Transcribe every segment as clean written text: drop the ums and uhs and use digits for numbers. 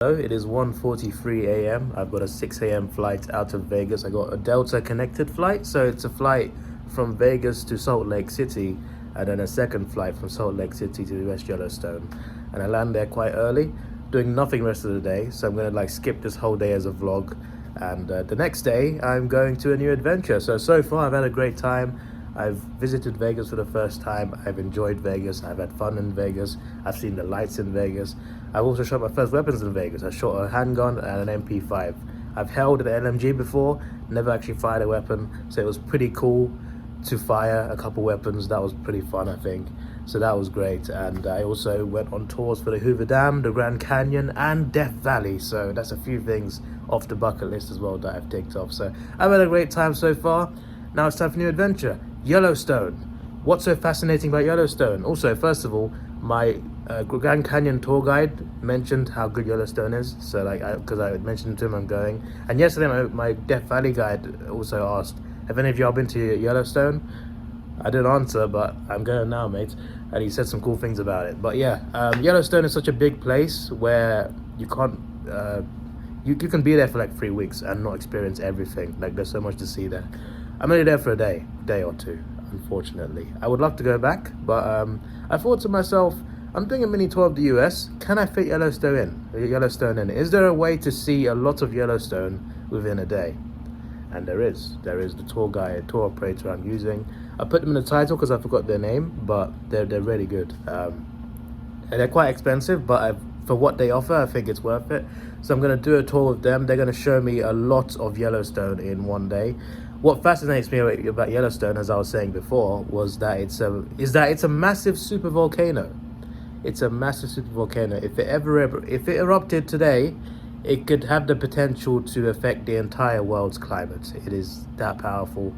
Hello, it is 1:43 a.m. I've got a 6 a.m. flight out of Vegas. I got a Delta connected flight, so it's a flight from Vegas to Salt Lake City, and then a second flight from Salt Lake City to West Yellowstone. And I land there quite early, doing nothing the rest of the day, so I'm gonna skip this whole day as a vlog. And the next day, I'm going to a new adventure. So far I've had a great time. I've visited Vegas for the first time. I've enjoyed Vegas. I've had fun in Vegas. I've seen the lights in Vegas. I've also shot my first weapons in Vegas. I shot a handgun and an MP5. I've held an LMG before, never actually fired a weapon, so it was pretty cool to fire a couple weapons. That was pretty fun, I think. So that was great. And I also went on tours for the Hoover Dam, the Grand Canyon, and Death Valley. So that's a few things off the bucket list as well that I've ticked off. So I've had a great time so far. Now it's time for a new adventure. Yellowstone. What's so fascinating about Yellowstone? Also, first of all, my Grand Canyon tour guide mentioned how good Yellowstone is. So because I mentioned to him I'm going. And yesterday my Death Valley guide also asked, have any of y'all been to Yellowstone? I didn't answer, but I'm going now, mate. And he said some cool things about it. But yeah, Yellowstone is such a big place where you can't, you can be there for 3 weeks and not experience everything. There's so much to see there. I'm only there for a day or two, unfortunately. I would love to go back, but I thought to myself, I'm doing a mini tour of the US. Can I fit Yellowstone in? Is there a way to see a lot of Yellowstone within a day? And there is the tour tour operator I'm using. I put them in the title because I forgot their name, but they're really good. And they're quite expensive, but for what they offer, I think it's worth it. So I'm gonna do a tour with them. They're gonna show me a lot of Yellowstone in one day. What fascinates me about Yellowstone, as I was saying before, was that it's a massive super volcano. It's a massive super volcano. If it erupted today, it could have the potential to affect the entire world's climate. It is that powerful.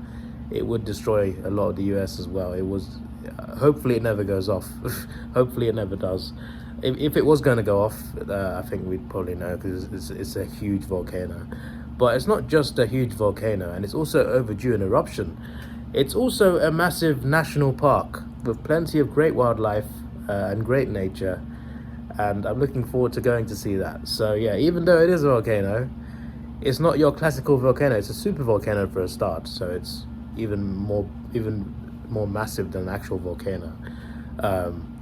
It would destroy a lot of the US as well. It was. Hopefully, it never goes off. Hopefully, it never does. If it was going to go off, I think we'd probably know because it's a huge volcano. But it's not just a huge volcano, and it's also overdue an eruption. It's also a massive national park with plenty of great wildlife and great nature, and I'm looking forward to going to see that. So yeah, even though it is a volcano, it's not your classical volcano. It's a super volcano for a start, so it's even more massive than an actual volcano.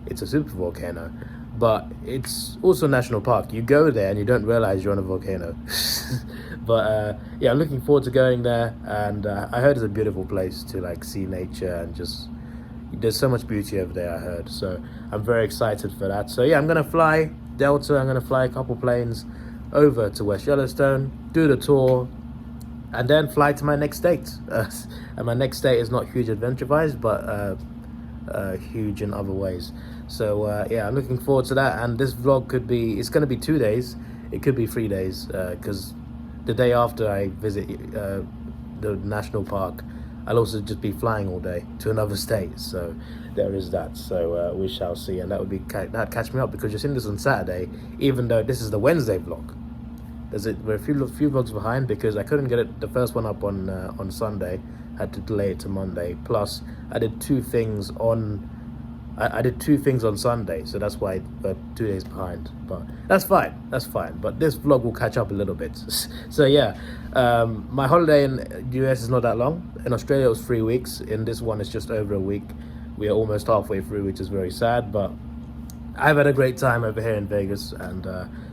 It's a super volcano, but it's also a national park. You go there and you don't realize you're on a volcano. But yeah, I'm looking forward to going there, and I heard it's a beautiful place to see nature, and just there's so much beauty over there, I heard. So I'm very excited for that. So yeah, I'm gonna fly Delta. I'm gonna fly a couple planes over to West Yellowstone, do the tour, and then fly to my next state. And my next state is not huge adventure-wise, but huge in other ways. So yeah, I'm looking forward to that. And this vlog it's gonna be 2 days. It could be 3 days, because the day after I visit the national park, I'll also just be flying all day to another state. So there is that. So we shall see. And that'd catch me up, because you're seeing this on Saturday, even though this is the Wednesday vlog. We're a few vlogs behind because I couldn't get the first one up on Sunday. Had to delay it to Monday. Plus, I did two things on Sunday, so that's why we're 2 days behind. But that's fine. But this vlog will catch up a little bit. So yeah, my holiday in the US is not that long. In Australia, it was 3 weeks. In this one, it's just over a week. We are almost halfway through, which is very sad. But I've had a great time over here in Vegas, and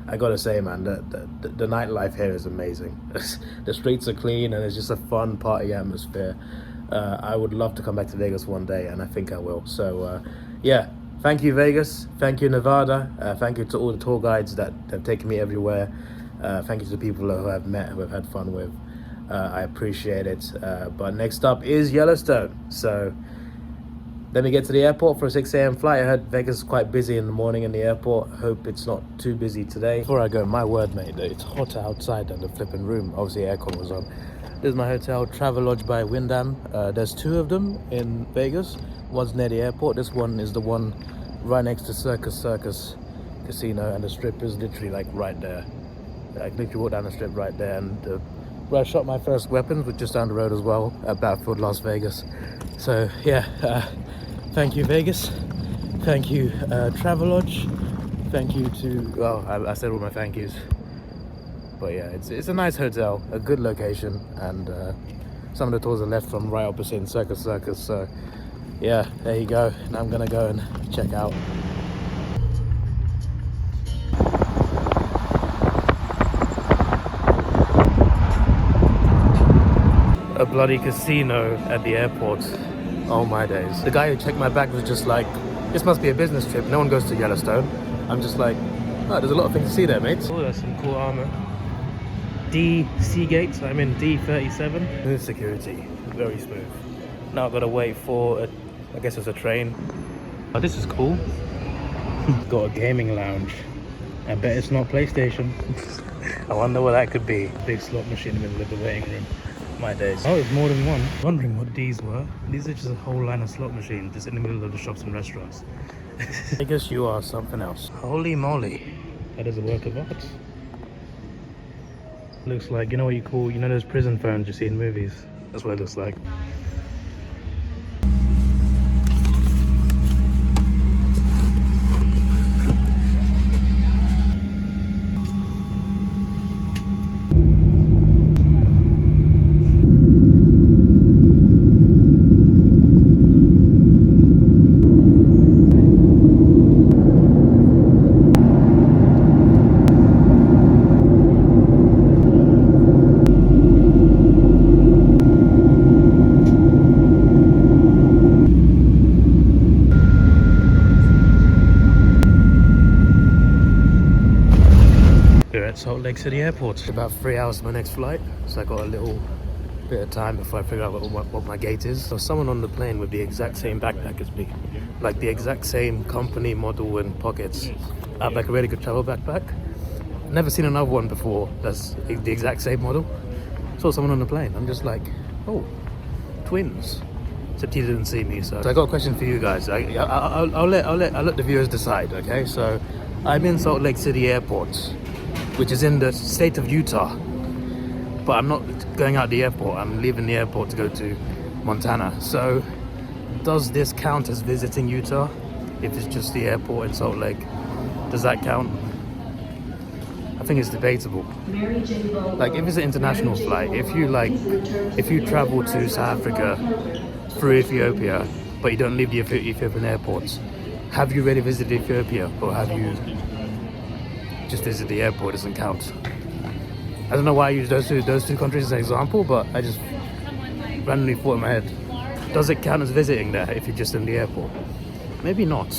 I gotta say, man, the nightlife here is amazing. The streets are clean, and it's just a fun party atmosphere. I would love to come back to Vegas one day, and I think I will. So yeah, thank you, Vegas. Thank you, Nevada. Thank you to all the tour guides that have taken me everywhere. Thank you to the people who I've met, who I've had fun with. I appreciate it. But next up is Yellowstone. So let me get to the airport for a 6 a.m. flight. I heard Vegas is quite busy in the morning in the airport. Hope it's not too busy today. Before I go, my word, mate, it's hotter outside than the flipping room. Obviously, aircon was on. This is my hotel, Travelodge by Wyndham. There's two of them in Vegas. One's near the airport. This one is the one right next to Circus Casino, and the strip is literally right there. I can literally walk down the strip right there, and where I shot my first weapons, which just down the road as well, at Battlefield Las Vegas. So yeah, thank you, Vegas. Thank you, Travelodge. Thank you to, well, I said all my thank yous. But yeah, it's a nice hotel, a good location, and some of the tours are left from right opposite in Circus. So yeah, there you go. Now I'm gonna go and check out. A bloody casino at the airport. Oh my days. The guy who checked my bag was just like, this must be a business trip. No one goes to Yellowstone. I'm just like, oh, there's a lot of things to see there, mate. Oh, that's some cool armor. D Seagates, I'm in D37. Smooth security, very smooth. Now I've got to wait for, I guess it's a train. Oh, this is cool. Got a gaming lounge. I bet it's not PlayStation. I wonder what that could be. Big slot machine in the middle of the waiting room. My days. Oh, it's more than one. Wondering what these were. These are just a whole line of slot machines just in the middle of the shops and restaurants. I guess you are something else. Holy moly. That is a work of art. Looks like, you know what you call, you know those prison phones you see in movies? That's what it looks like. Salt Lake City Airport. About 3 hours to my next flight, so I got a little bit of time before I figure out what my gate is. So someone on the plane with the exact same backpack as me, like the exact same company model and pockets. I have like a really good travel backpack. Never seen another one before that's the exact same model. Saw someone on the plane. I'm just like, oh, twins. Except he didn't see me. So I got a question for you guys. I'll let the viewers decide. Okay, so I'm in Salt Lake City Airport, which is in the state of Utah, but I'm not going out the airport. I'm leaving the airport to go to Montana. So does this count as visiting Utah? If it's just the airport in Salt Lake, does that count? I think it's debatable. Like if it's an international flight, if you travel to South Africa through Ethiopia, but you don't leave the Ethiopian airports, have you really visited Ethiopia, or have you just visit the airport? Doesn't count. I don't know why I use those two countries as an example, but I just randomly thought in my head, does it count as visiting there if you're just in the airport? Maybe not.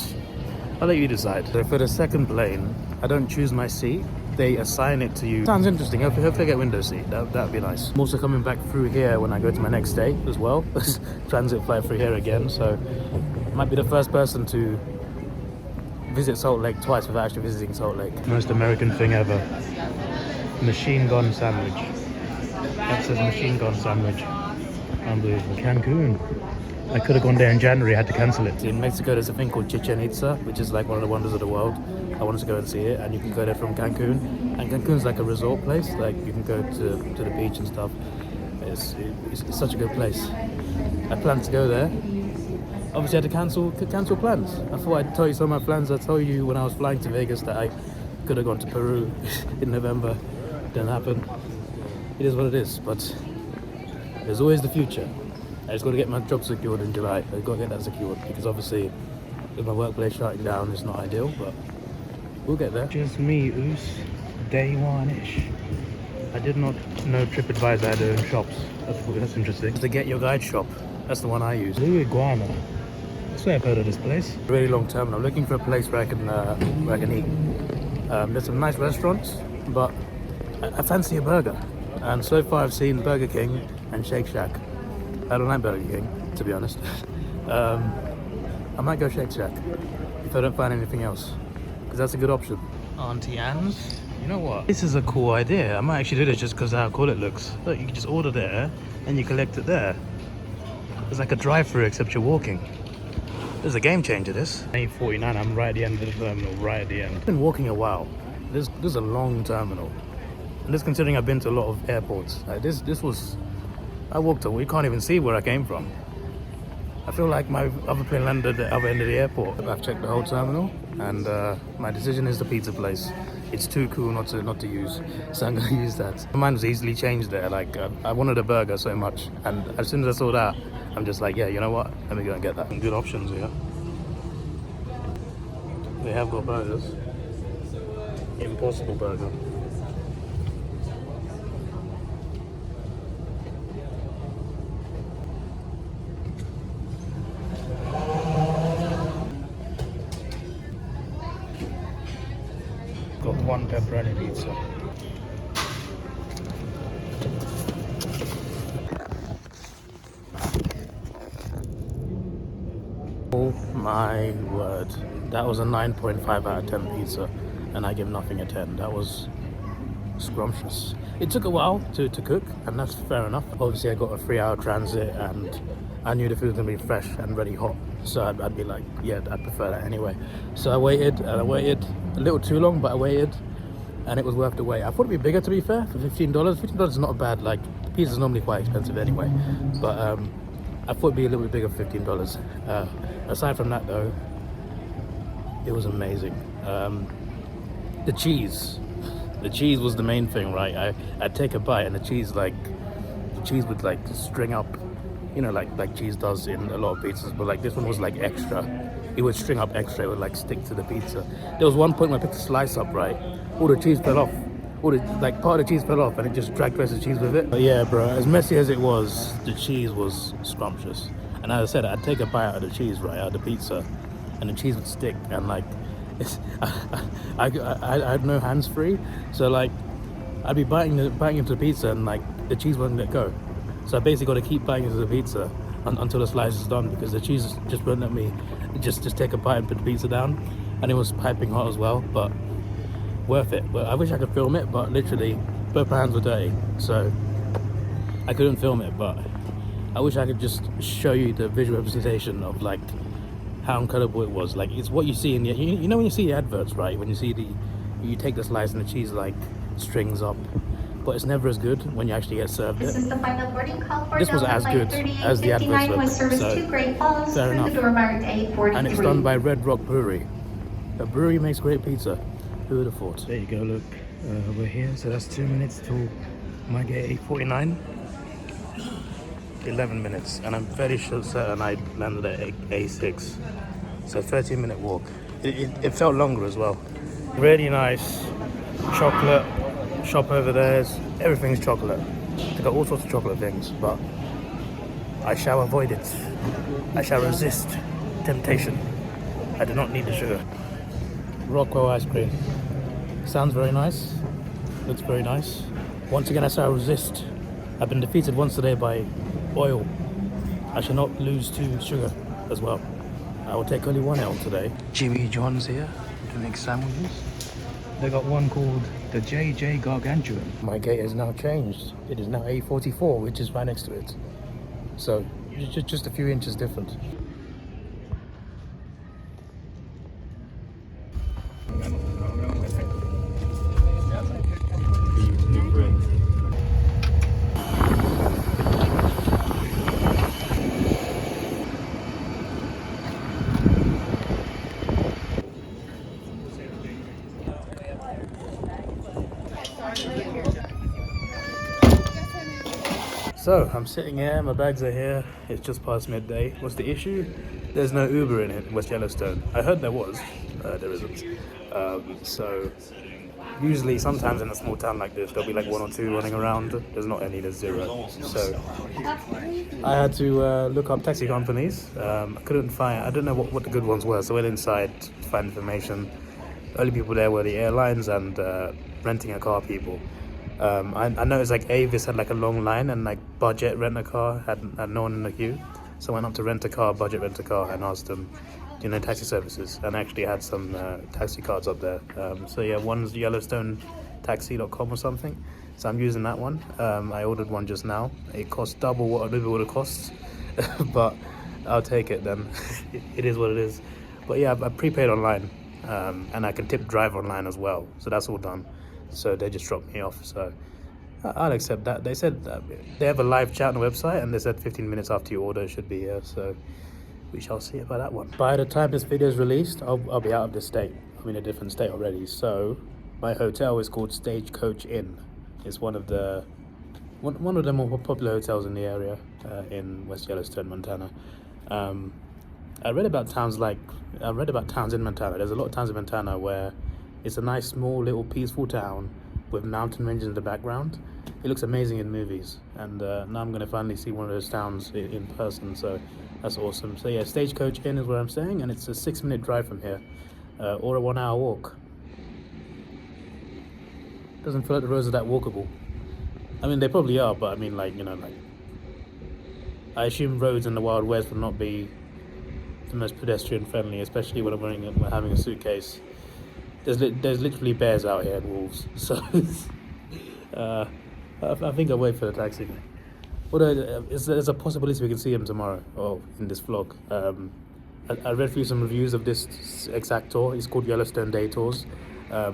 I'll let you decide. So for the second plane, I don't choose my seat. They assign it to you. Sounds interesting. Hopefully I get window seat. That'd be nice. I'm also coming back through here when I go to my next day as well. Transit flight through here again, so I might be the first person to visit Salt Lake twice without actually visiting Salt Lake. Most American thing ever. Machine gun sandwich. That says machine gun sandwich. Unbelievable. Cancun. I could have gone there in January, I had to cancel it. In Mexico there's a thing called Chichen Itza, which is like one of the wonders of the world. I wanted to go and see it, and you can go there from Cancun. And Cancun's like a resort place, like you can go to the beach and stuff. It's such a good place. I planned to go there. Obviously I had to cancel plans. I thought I'd tell you some of my plans. I told you when I was flying to Vegas that I could have gone to Peru in November. Didn't happen. It is what it is, but there's always the future. I just got to get my job secured in July. I've got to get that secured because obviously with my workplace shutting down it's not ideal, but we'll get there. Just me, Oos. Day one-ish. I did not know TripAdvisor had their own shops. That's interesting. The Get Your Guide shop. That's the one I use. Blue Iguana. I swear I've heard of this place. Really long term. I'm looking for a place where I can eat. There's some nice restaurants, but I fancy a burger. And so far I've seen Burger King and Shake Shack. I don't like Burger King, to be honest. I might go Shake Shack if I don't find anything else, because that's a good option. Auntie Anne's. You know what? This is a cool idea. I might actually do this just because of how cool it looks. Look, you can just order there and you collect it there. It's like a drive-through except you're walking. This is a game changer, this. 8:49, I'm right at the end of the terminal, right at the end. I've been walking a while. This is a long terminal. And this considering I've been to a lot of airports. Like this was, I walked away, you can't even see where I came from. I feel like my other plane landed at the other end of the airport. I've checked the whole terminal and my decision is the pizza place. it's too cool not to use, so I'm gonna use that. Mine was easily changed there. Like I wanted a burger so much, and as soon as I saw that, I'm just like, yeah, you know what? Let me go and get that. Good options here. They have got burgers. Impossible Burger. Got one pepperoni pizza. Oh my word. That was a 9.5 out of 10 pizza, and I give nothing a 10. That was scrumptious. It took a while to cook, and that's fair enough. Obviously I got a 3-hour transit, and I knew the food was gonna be fresh and ready hot, so I'd be like, yeah, I'd prefer that anyway. So I waited, and I waited a little too long, but I waited, and it was worth the wait. I thought it'd be bigger, to be fair, for $15. $15 is not a bad, like, pizza's normally quite expensive anyway, but I thought it'd be a little bit bigger for $15. Aside from that though, it was amazing. The cheese was the main thing, right? I'd take a bite, and the cheese would like string up, you know, like cheese does in a lot of pizzas, but like this one was like extra. It would string up extra. It would like stick to the pizza. There was one point where I picked a slice up, right? All the cheese fell off. Like part of the cheese fell off, and it just dragged the rest of the cheese with it. But yeah, bro, as messy as it was, the cheese was scrumptious. And as I said, I'd take a bite out of the cheese, right, out of the pizza, and the cheese would stick, and like, I had no hands free, so like I'd be biting into the pizza, and like the cheese wouldn't let go. So I basically got to keep biting into the pizza until the slice is done, because the cheese just wouldn't let me just take a bite and put the pizza down, and it was piping hot as well. But worth it. But I wish I could film it, but literally both my hands were dirty, so I couldn't film it. But I wish I could just show you the visual representation of like how incredible it was. Like, it's what you see in the, you know when you see the adverts, right? When you see you take the slice and the cheese like strings up, but it's never as good when you actually get served it. This is the final boarding call for this was as good as the adverts were, so fair enough. And it's done by Red Rock Brewery. A brewery makes great pizza. Who would have thought? There you go, look. We're here, so that's 2 minutes till my gate 8:49. 11 minutes, and I'm fairly certain I landed at A6, so 13-minute walk. It felt longer as well. Really nice chocolate shop over there. Everything's chocolate. They got all sorts of chocolate things, but I shall avoid it. I shall resist temptation. I do not need the sugar. Rockwell ice cream. Sounds very nice. Looks very nice. Once again, I shall resist. I've been defeated once today by oil. I shall not lose to sugar as well. I will take only one L today. Jimmy John's here to make sandwiches. They got one called the JJ Gargantuan. My gate has now changed. It is now A44, which is right next to it. So just a few inches different. So I'm sitting here, my bags are here, it's just past midday. What's the issue? There's no Uber in West Yellowstone. I heard there was, there isn't. So usually sometimes in a small town like this, there'll be like one or two running around. There's not any, there's zero. So I had to look up taxi companies. I couldn't find, I don't know what the good ones were, so I went inside to find information. The only people there were the airlines and renting a car people. I noticed like Avis had like a long line, and like Budget Rent a Car had no one in the queue. So I went up to Rent a Car, Budget Rent a Car, and asked them, do you know taxi services? And I actually had some taxi cards up there. So yeah, one's YELLOWSTONETaxi.com or something. So I'm using that one. I ordered one just now. It cost double what Adobe would have cost, but I'll take it then. It is what it is. But yeah, I prepaid online, and I can tip drive online as well. So that's all done. So they just dropped me off, so I'll accept that. They said that they have a live chat on the website, and they said 15 minutes after you order it should be here, so we shall see about that one. By the time this video is released, I'll be out of the state. I'm in a different state already, so My hotel is called Stagecoach Inn. It's one of the more popular hotels in the area in West Yellowstone, Montana. I read about towns in Montana. There's a lot of towns in Montana where it's a nice, small, little, peaceful town with mountain ranges in the background. It looks amazing in movies, and now I'm going to finally see one of those towns in person, so that's awesome. So yeah, Stagecoach Inn is where I'm staying, and it's a 6-minute drive from here, or a 1-hour walk. Doesn't feel like the roads are that walkable. I mean, they probably are, but I mean, like, you know, like, I assume roads in the Wild West will not be the most pedestrian friendly, especially when I'm having a suitcase. There's literally bears out here and wolves, so I think I'll wait for the taxi. Although there's a possibility we can see him tomorrow, or in this vlog. I read through some reviews of this exact tour. It's called Yellowstone Day Tours.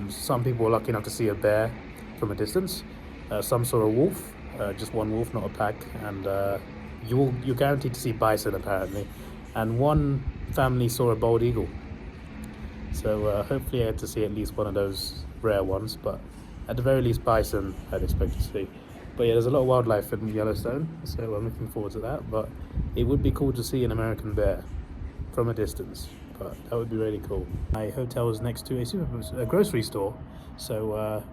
Some people are lucky enough to see a bear from a distance. Some saw a wolf, just one wolf, not a pack, and you're guaranteed to see bison apparently. And one family saw a bald eagle. So hopefully I get to see at least one of those rare ones, but at the very least bison I'd expect to see. But yeah, there's a lot of wildlife in Yellowstone, so I'm looking forward to that. But it would be cool to see an American bear from a distance, but that would be really cool. My hotel is next to a grocery store, so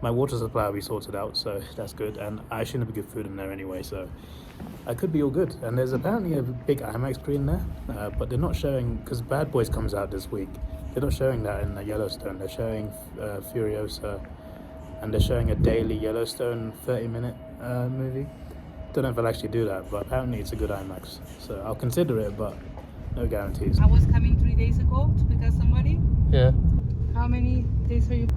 my water supply will be sorted out, so that's good. And I shouldn't have good food in there anyway, so I could be all good. And there's apparently a big IMAX screen there, but they're not showing, because Bad Boys comes out this week. They're not showing that in Yellowstone. They're showing Furiosa, and they're showing a daily Yellowstone 30-minute movie. Don't know if I'll actually do that, but apparently it's a good IMAX, so I'll consider it, but no guarantees. I was coming 3 days ago to pick up somebody. Yeah. How many days are you?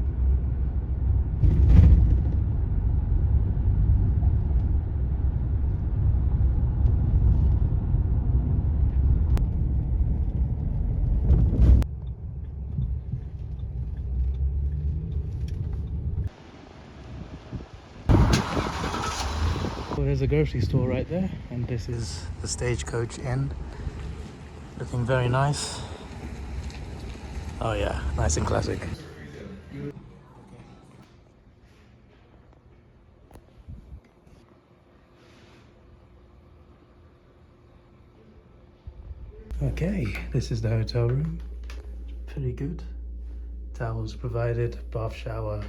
Well, there's a grocery store right there, and this is the Stagecoach Inn. Looking very nice. Oh yeah, nice and classic. Okay, this is the hotel room. Pretty good. Towels provided, bath, shower,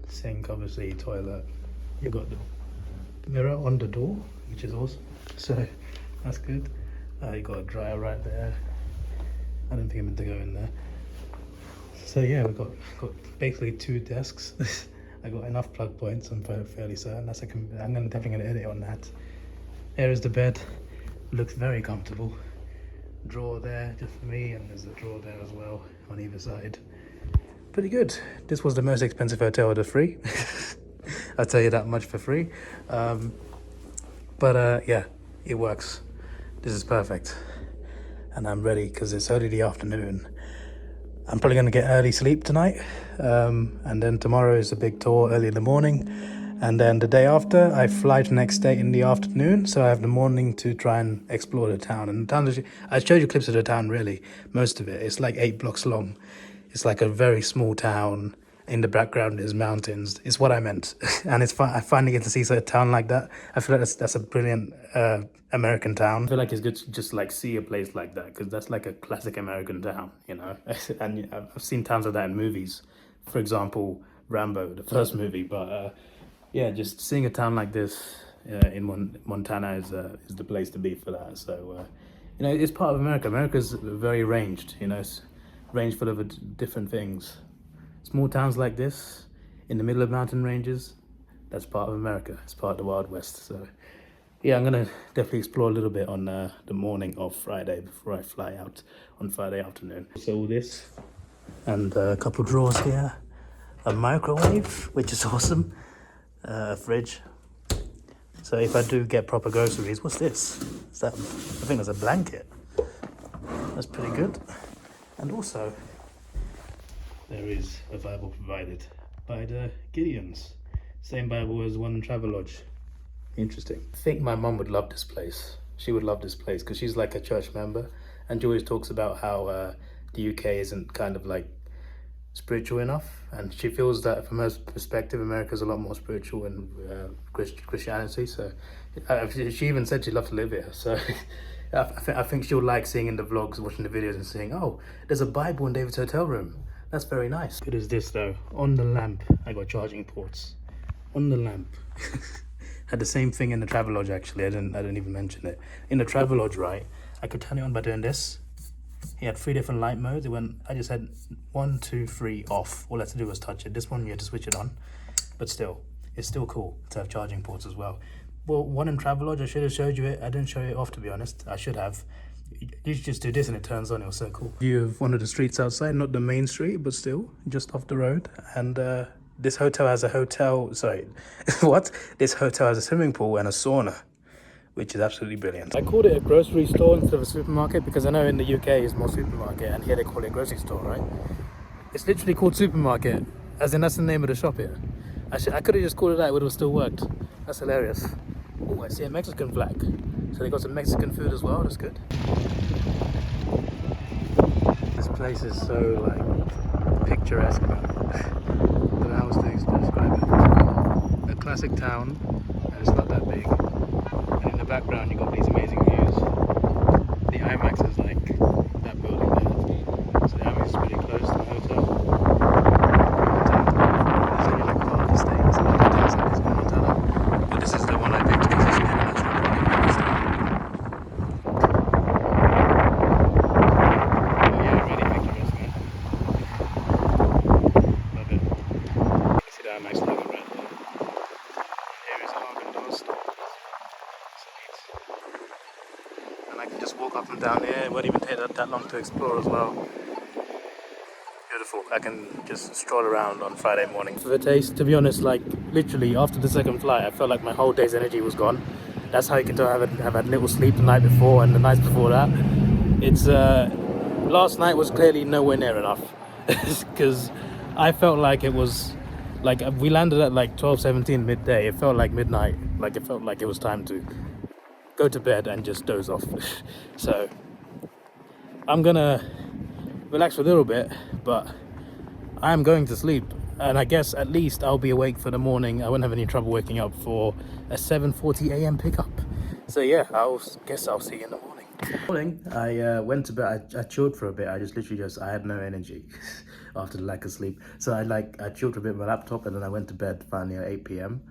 sink, obviously, toilet. You got the mirror on the door, which is awesome, so that's good. You got a dryer right there. I don't think I meant to go in there. So yeah, we've got basically 2 desks. I got enough plug points, I'm fairly certain. I'm definitely gonna edit on that. Here is the bed. Looks very comfortable. Drawer there just for me, and there's a drawer there as well on either side. Pretty good. This was the most expensive hotel of the 3. I'll tell you that much for free. But yeah, it works. This is perfect. And I'm ready because it's early the afternoon. I'm probably going to get early sleep tonight. And then tomorrow is a big tour early in the morning. And then the day after, I fly to the next day in the afternoon. So I have the morning to try and explore the town. And the town, I showed you clips of the town, really. Most of it. It's like 8 blocks long. It's like a very small town. In the background is mountains. It's what I meant. And it's fun. I finally get to see a town like that. I feel like that's a brilliant American town. I feel like it's good to just like see a place like that, because that's like a classic American town, you know. And I've seen towns like that in movies. For example, Rambo, the first movie. But yeah, just seeing a town like this in Montana is the place to be for that. So you know, it's part of America. America's very ranged. You know, it's range full of different things. Small towns like this, in the middle of mountain ranges, that's part of America. It's part of the Wild West. So yeah, I'm gonna definitely explore a little bit on the morning of Friday before I fly out on Friday afternoon. So all this, and a couple drawers here, a microwave, which is awesome, a fridge. So if I do get proper groceries, what's this? Is that, I think that's a blanket. That's pretty good. And also, there is a Bible provided by the Gideons. Same Bible as one in Travelodge. Interesting. I think my mum would love this place. She would love this place because she's like a church member, and she always talks about how the UK isn't kind of like spiritual enough, and she feels that from her perspective, America's a lot more spiritual in Christianity. So she even said she'd love to live here. So I think she'll like seeing in the vlogs, watching the videos, and saying, "Oh, there's a Bible in David's hotel room. That's very nice." Good as this though. On the lamp, I got charging ports. On the lamp. Had the same thing in the Travelodge actually. I didn't even mention it. In the Travelodge, right? I could turn it on by doing this. He had 3 different light modes. I just had 1, 2, 3 off. All I had to do was touch it. This one you had to switch it on, but still, it's still cool to have charging ports as well. Well, one in Travelodge, I should have showed you it. I didn't show it off, to be honest. I should have. You should just do this and it turns on. It was so cool. View of one of the streets outside, not the main street, but still just off the road. And this hotel has a what? This hotel has a swimming pool and a sauna, which is absolutely brilliant. I called it a grocery store instead of a supermarket because I know in the UK it's more supermarket, and here they call it grocery store, right? It's literally called supermarket, as in that's the name of the shop here. I could have just called it that, it would have still worked. That's hilarious. Oh, I see a Mexican flag. So they got some Mexican food as well, that's good. This place is so like picturesque, man. I don't know how else to describe it. A classic town, and it's not that big. And in the background, you got these amazing views. The IMAX is like that building there. So the IMAX is pretty close to the hotel. There's only like part of the state that's like inside this Montana. But this is the one I picked because it's an international park. But yeah, really picturesque, man. Love it. You can see the IMAX logo right there. Here is Haagen-Dazs store. And I can just walk up and down here. It won't even take that long to explore as well. Beautiful. I can just stroll around on Friday morning. For the taste, to be honest, like literally after the second flight, I felt like my whole day's energy was gone. That's how you can tell I've had little sleep the night before and the nights before that. It's last night was clearly nowhere near enough because I felt like it was like we landed at like 12:17 midday. It felt like midnight. Like it felt like it was time to go to bed and just doze off. So I'm gonna relax for a little bit, but I'm going to sleep, and I guess at least I'll be awake for the morning. I won't have any trouble waking up for a 7:40 a.m. pickup. So yeah, guess I'll see you in the morning. Morning, I went to bed. I chilled for a bit. I had no energy after the lack of sleep. So I chilled for a bit with my laptop, and then I went to bed finally at 8 p.m.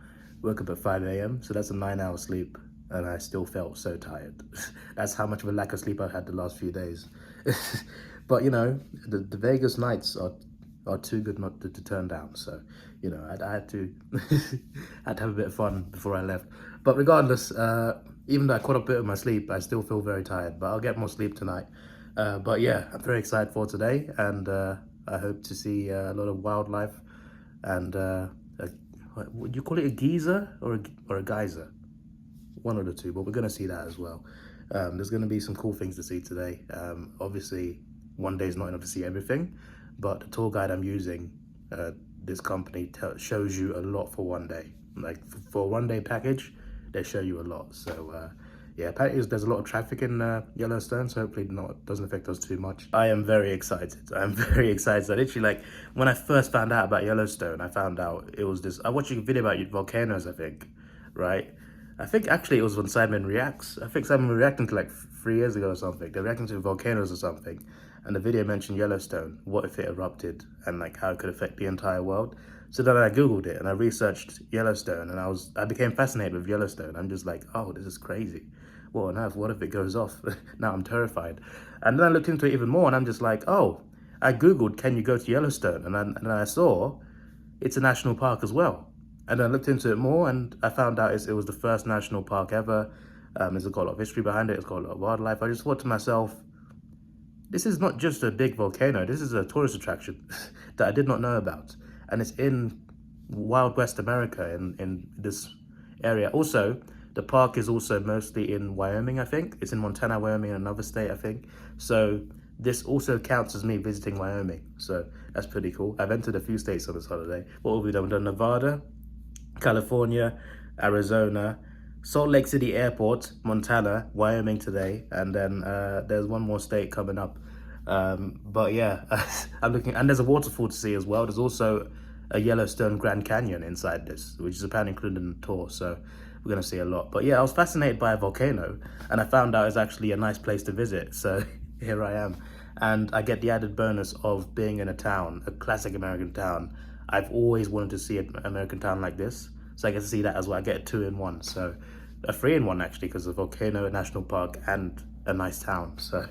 Woke up at 5 a.m. So that's a 9-hour sleep. And I still felt so tired. That's how much of a lack of sleep I've had the last few days. But you know, the Vegas nights are too good not to turn down. So, you know, I had to have a bit of fun before I left. But regardless, even though I caught up a bit of my sleep, I still feel very tired. But I'll get more sleep tonight. But yeah, I'm very excited for today, and I hope to see a lot of wildlife. And would you call it a geyser or a geyser? One of the two, but we're going to see that as well. There's going to be some cool things to see today. Obviously, one day is not enough to see everything, but the tour guide I'm using, this company shows you a lot for one day. Like for a one-day package, they show you a lot. So yeah, apparently there's a lot of traffic in Yellowstone, so hopefully doesn't affect us too much. I am very excited. I'm very excited. I literally, like, when I first found out about Yellowstone, I found out it was this. I watched a video about volcanoes, I think, right? I think actually it was when Simon Reacts. I think Simon reacting to like 3 years ago or something. They're reacting to volcanoes or something. And the video mentioned Yellowstone. What if it erupted and like how it could affect the entire world? So then I Googled it and I researched Yellowstone, and I became fascinated with Yellowstone. I'm just like, oh, this is crazy. What on earth? What if it goes off? Now I'm terrified. And then I looked into it even more, and I'm just like, oh, I Googled, can you go to Yellowstone? And then I saw it's a national park as well. And I looked into it more, and I found out it was the first national park ever. It's got a lot of history behind it. It's got a lot of wildlife. I just thought to myself, this is not just a big volcano. This is a tourist attraction that I did not know about. And it's in Wild West America, in this area. Also, the park is also mostly in Wyoming, I think. It's in Montana, Wyoming, and another state, I think. So this also counts as me visiting Wyoming. So that's pretty cool. I've entered a few states on this holiday. What have we done? We've done Nevada, California, Arizona, Salt Lake City Airport, Montana, Wyoming today, and then there's one more state coming up. But yeah, I'm looking, and there's a waterfall to see as well. There's also a Yellowstone Grand Canyon inside this, which is apparently included in the tour. So we're gonna see a lot. But yeah, I was fascinated by a volcano, and I found out it's actually a nice place to visit. So here I am, and I get the added bonus of being in a town, a classic American town. I've always wanted to see an American town like this, so I get to see that as well. I get a 2-in-1, so a 3-in-1 actually, because of volcano, a national park, and a nice town. So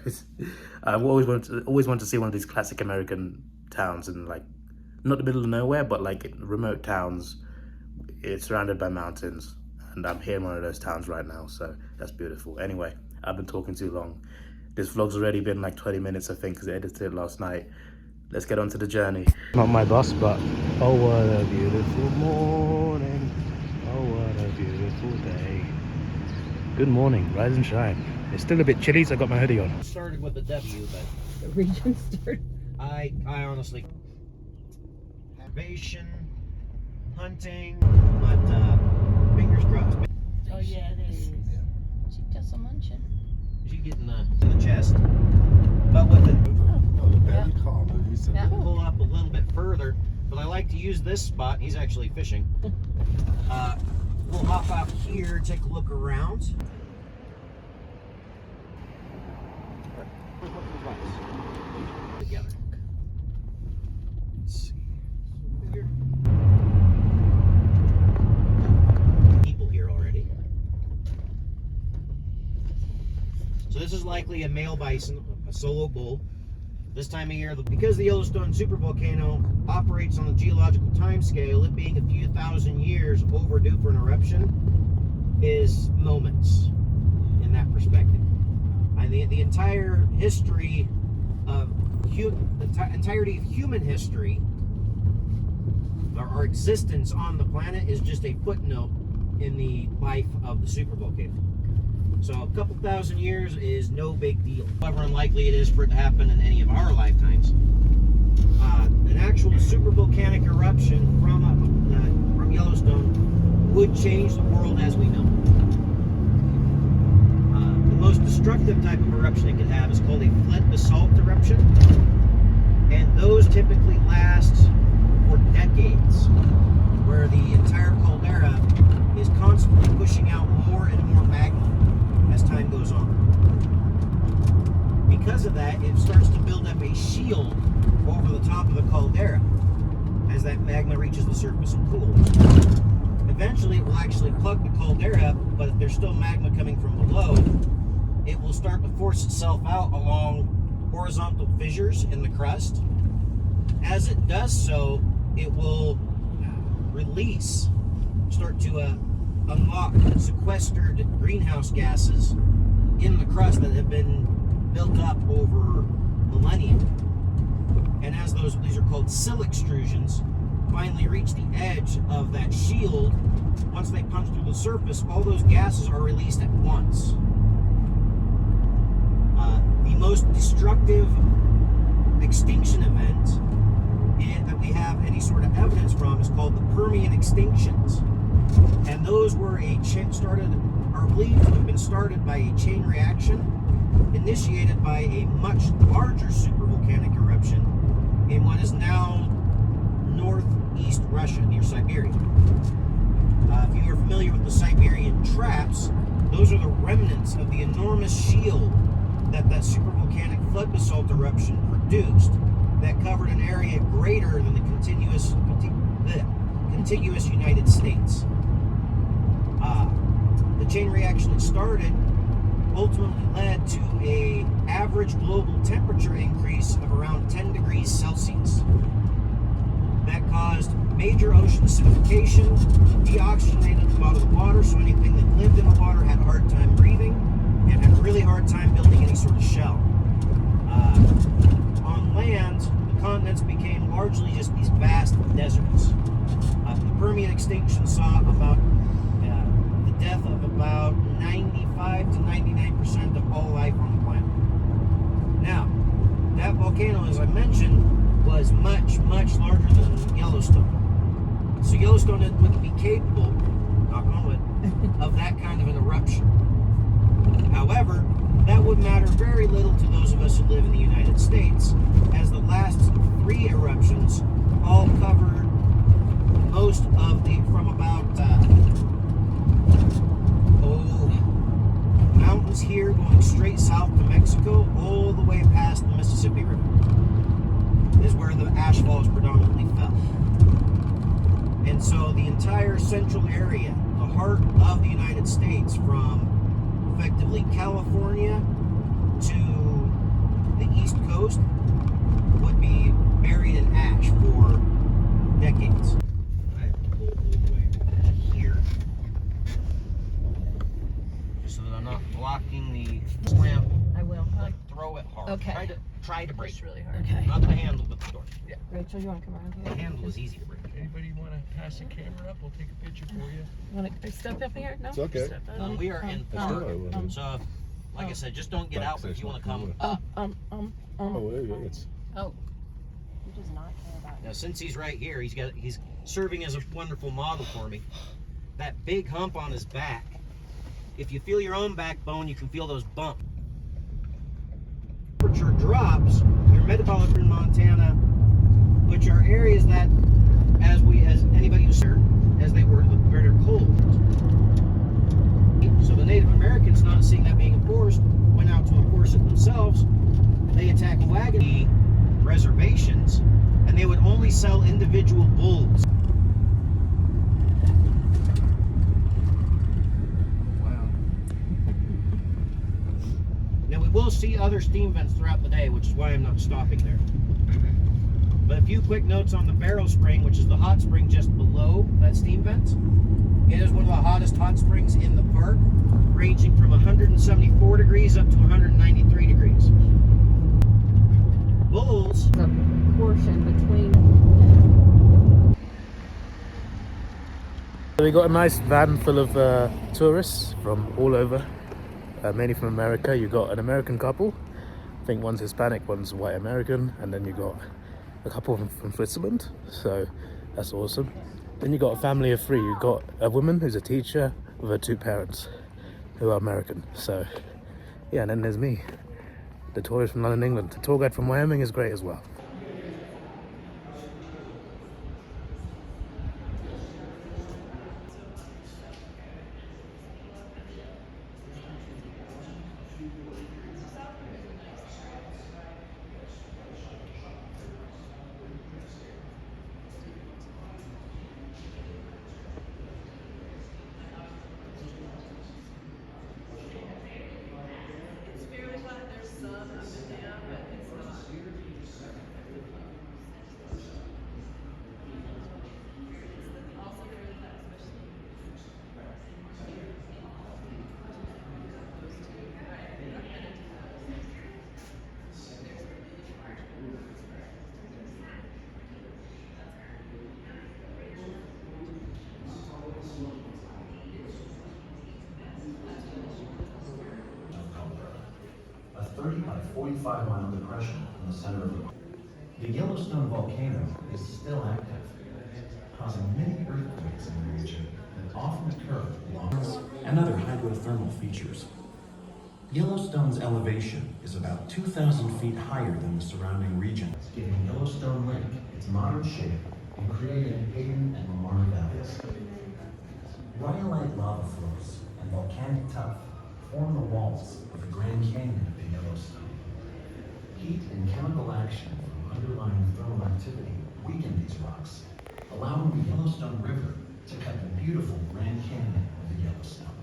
I've always wanted to see one of these classic American towns in, like, not the middle of nowhere, but like remote towns. It's surrounded by mountains, and I'm here in one of those towns right now, so that's beautiful. Anyway, I've been talking too long. This vlog's already been like 20 minutes, I think, because I edited it last night. Let's get on to the journey. Not my bus, but oh, what a beautiful morning. Oh, what a beautiful day. Good morning, rise and shine. It's still a bit chilly, so I got my hoodie on. Started with a W, but The region started. I honestly, conservation, hunting, but fingers crossed. Oh yeah, there is. She got some munching. She get in the chest, but with it, Yeah. Yeah. pull up a little bit further. But I like to use this spot. He's actually fishing. We'll hop out here, take a look around. Together. Let's see. Here. People here already. So this is likely a male bison, a solo bull. This time of year, because the Yellowstone supervolcano operates on a geological time scale, it being a few thousand years overdue for an eruption is moments in that perspective. And the entire history of entirety of human history, our existence on the planet, is just a footnote in the life of the supervolcano. So a couple thousand years is no big deal. However unlikely it is for it to happen in any of our lifetimes. An actual supervolcanic eruption from Yellowstone would change the world as we know it. The most destructive type of eruption it could have is called a fled basalt eruption. And those typically last for decades, where the entire caldera is constantly pushing out more and more magma as time goes on. Because of that, it starts to build up a shield over the top of the caldera as that magma reaches the surface and cools. Eventually, it will actually plug the caldera, but if there's still magma coming from below, it will start to force itself out along horizontal fissures in the crust. As it does so, it will release, start to unlock sequestered greenhouse gases in the crust that have been built up over millennia. And as these are called sill extrusions, finally reach the edge of that shield, once they punch through the surface, all those gases are released at once. The most destructive extinction event that we have any sort of evidence from is called the Permian extinctions. And those were are believed to have been started by a chain reaction initiated by a much larger supervolcanic eruption in what is now northeast Russia, near Siberia. If you are familiar with the Siberian traps, those are the remnants of the enormous shield that supervolcanic flood basalt eruption produced that covered an area greater than the contiguous United States. The chain reaction that started ultimately led to an average global temperature increase of around 10 degrees Celsius. That caused major ocean acidification, deoxygenated a lot of the water, so anything that lived in the water had a hard time breathing and had a really hard time building any sort of shell. On land, the continents became largely just these vast deserts. The Permian extinction saw about the death of about 95 to 99% of all life on the planet. Now, that volcano, as I mentioned, was much, much larger than Yellowstone. So Yellowstone wouldn't be capable, knock on wood, of that kind of an eruption. However, that would matter very little to those of us who live in the United States, as the last 3 eruptions all covered most of the, from about, mountains here going straight south to Mexico, all the way past the Mississippi River, is where the ash falls predominantly fell. And so the entire central area, the heart of the United States, from effectively California to the East Coast, would be buried in ash for decades. I have to pull all the way here, just so that I'm not blocking the slam. I will. Like, throw it hard. Okay. Try to break. Push really hard. Okay. Not the handle, but the door. Rachel, you want to come around The here? handle is easy to break. Anybody want to pass the camera up? We'll take a picture for you. Want to step up here? No? It's okay. Step up. We are in That's park, good, I love it. so like I said, just don't get out. But if you want to come, Oh, there you go. It's Oh. He does not care about now since he's right here, he's serving as a wonderful model for me. That big hump on his back. If you feel your own backbone, you can feel those bumps. Temperature drops. Your metabolic in Montana, which are areas that, as anybody who's here, as they were very cold. So the Native Americans, not seeing that being enforced, went out to enforce it themselves. They attacked wagon reservations, and they would only sell individual bulbs. Wow. Now we will see other steam vents throughout the day, which is why I'm not stopping there. But a few quick notes on the barrel spring, which is the hot spring just below that steam vent. It is one of the hottest hot springs in the park, ranging from 174 degrees up to 193 degrees. Bulls. the portion between. So we got a nice van full of tourists from all over, mainly from America. You got an American couple, I think one's Hispanic, one's white American, and then you got a couple from Switzerland, so that's awesome. Then you got a family of 3. You got a woman who's a teacher with her 2 parents who are American. So yeah, and then there's me, the tourist from London, England. The tour guide from Wyoming is great as well. A 30 by 45 mile depression in the center of the park. The Yellowstone volcano is still active, causing many earthquakes in the region that often occur along and other hydrothermal features. Yellowstone's elevation is about 2,000 feet higher than the surrounding region, giving Yellowstone Lake its modern shape and creating Hayden and Lamar valleys. Rhyolite lava flows and volcanic tuff form the walls of the Grand Canyon of the Yellowstone. Heat and chemical action from underlying thermal activity weaken these rocks, allowing the Yellowstone River to cut the beautiful Grand Canyon of the Yellowstone.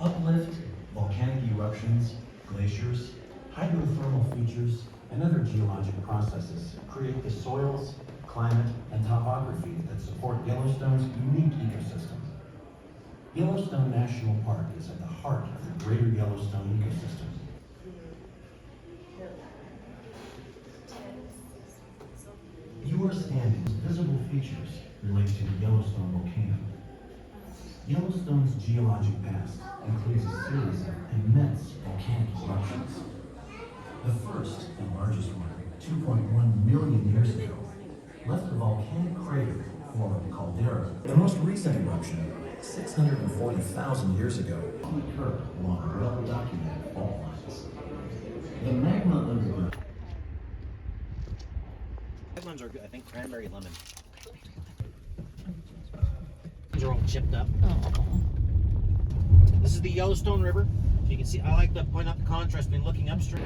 Uplift, volcanic eruptions, glaciers, hydrothermal features, and other geologic processes create the soils, climate, and topography that support Yellowstone's unique ecosystem. Yellowstone National Park is at the heart of the greater Yellowstone ecosystem. You are standing as visible features relate to the Yellowstone volcano. Yellowstone's geologic past includes a series of immense volcanic eruptions. The first and largest one, 2.1 million years ago, left a volcanic crater formed caldera. The most recent eruption 640,000 years ago, occurred along well-documented fault lines. The magma underground. These ones are good. I think cranberry lemon. These are all chipped up. This is the Yellowstone River. You can see, I like to point out the contrast between looking upstream.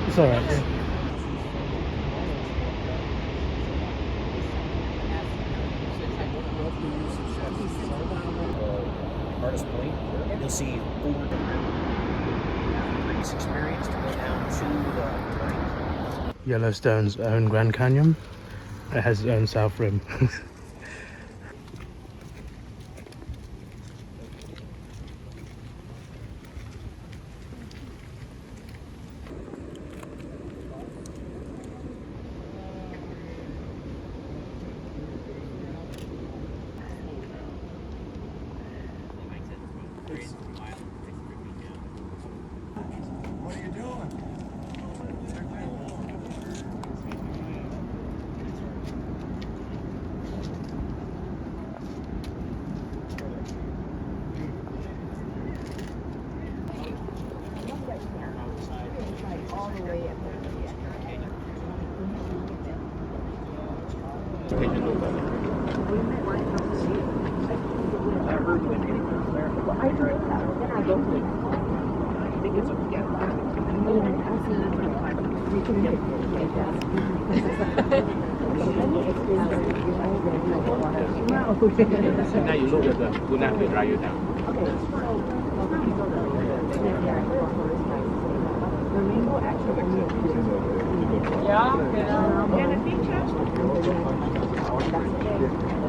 It's alright. Artist Point, you'll see 4 different experience to go down to the Yellowstone's own Grand Canyon. It has its own south rim. What are you doing? Now you look at the do not to dry you down.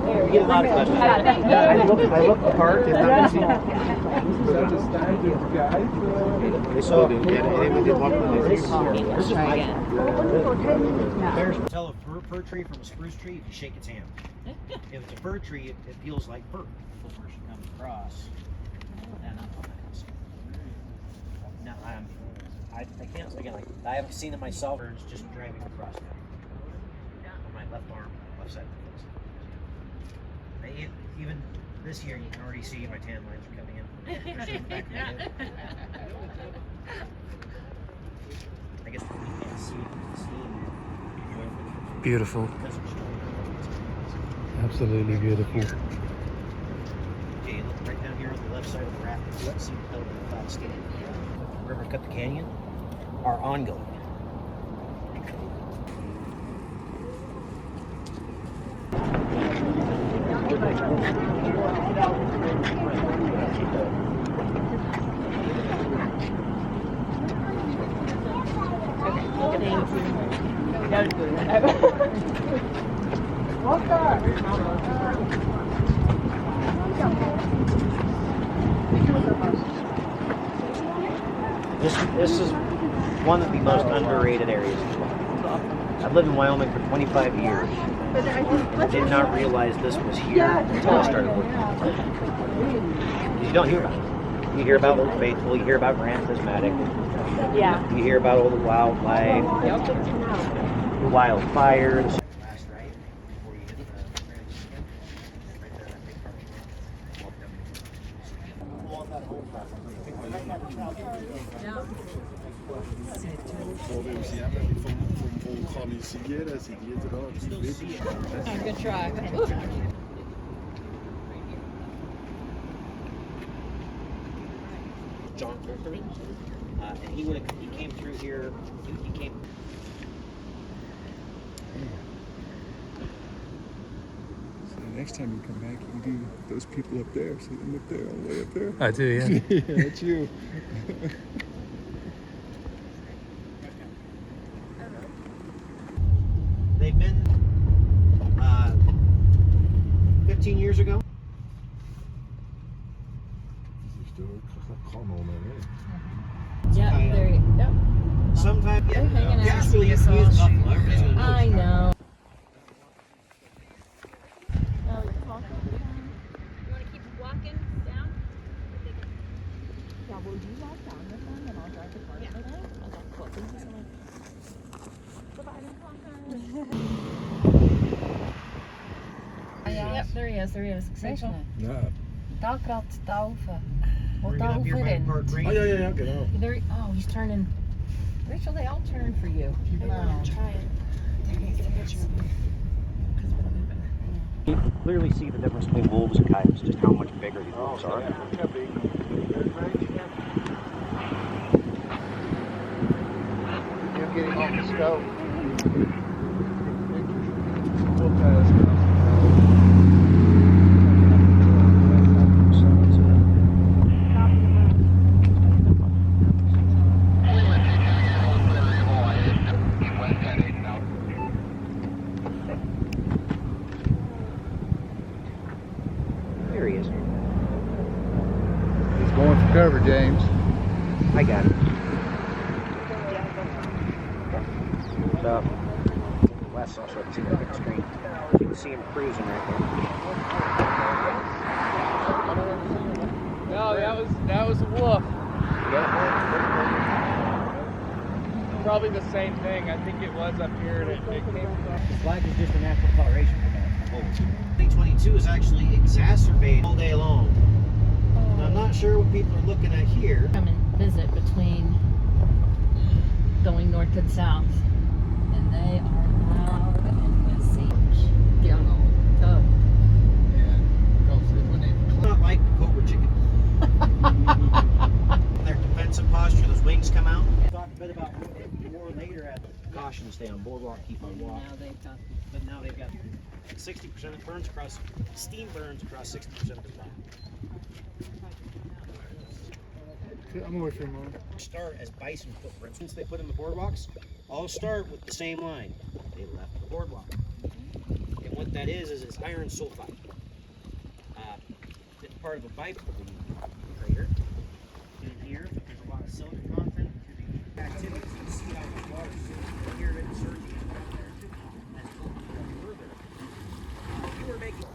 You get a lot of questions. I look the part. It's not easy. So, this is my bears can tell a fir tree from a spruce tree if you shake its hand. If it's a fir tree, it feels like fur. Before she comes across, and now I can't again. Like I haven't seen it myself. It's just driving across now on my left arm, left side of the face. Even this year, you can already see my tan lines are coming in. I guess you can't see it. Beautiful. Absolutely beautiful. Okay, look right down here on the left side of the raft. Let's see the flat skin. The river cut the canyon are ongoing. This is one of the most underrated areas. I've lived in Wyoming for 25 years. I did not realize this was here until I started working. You don't hear about it. You hear about Old Faithful, you hear about Grand Prismatic. Yeah. You hear about all the wildlife, the wildfires. Good try. John Coulter. And he came through here. He came. So next time you come back, you can do those people up there. See them up there, all the way up there? I do, yeah. Yeah, that's you. They've been 15 years ago. Yeah, there you go. Sometimes, They're hanging out. actually, it's Buffalo. Everybody's gonna know. I know. Oh, you're talking. You want to keep walking down? Yeah, will you walk down with them and I'll drive the car for them? Okay, cool. Thank you so much. Yep, there he is. There he is. Rachel. Ja. Daar gaat Taufe. Bring it up here by the park range. Oh, yeah, genau. There. Oh, he's turning. Rachel, they all turn for you. Come on. Try it. You can clearly see the difference between wolves and coyotes, just how much bigger these wolves are. You're getting off the stove. There he is. He's going for cover, James. I got it. So, Wes, I'll show it to you on the big screen. You can see him cruising right there. No, that was a wolf. Probably the same thing. I think it was up here and it came from. Black is just a natural coloration for that. 2022 is actually exacerbated all day long. And I'm not sure what people are looking at here. Come and visit between going north and south. And they are loud and busy. Yeah. Oh. Not like the Cobra chicken. Their defensive posture, those wings come out. Talk a bit about more later at caution, stay on boardwalk, keep on walk. But now they've got 60% of burns across, steam burns across 60% of the body. I'm away from him. Start as bison footprints. Since they put in the boardwalks, all start with the same line. They left the boardwalk. And what that is it's iron sulfide. It's part of a bipolar crater. In here, there's a lot of silica content. The activity, you can see how the water is here and surging down there too. And further. You were making.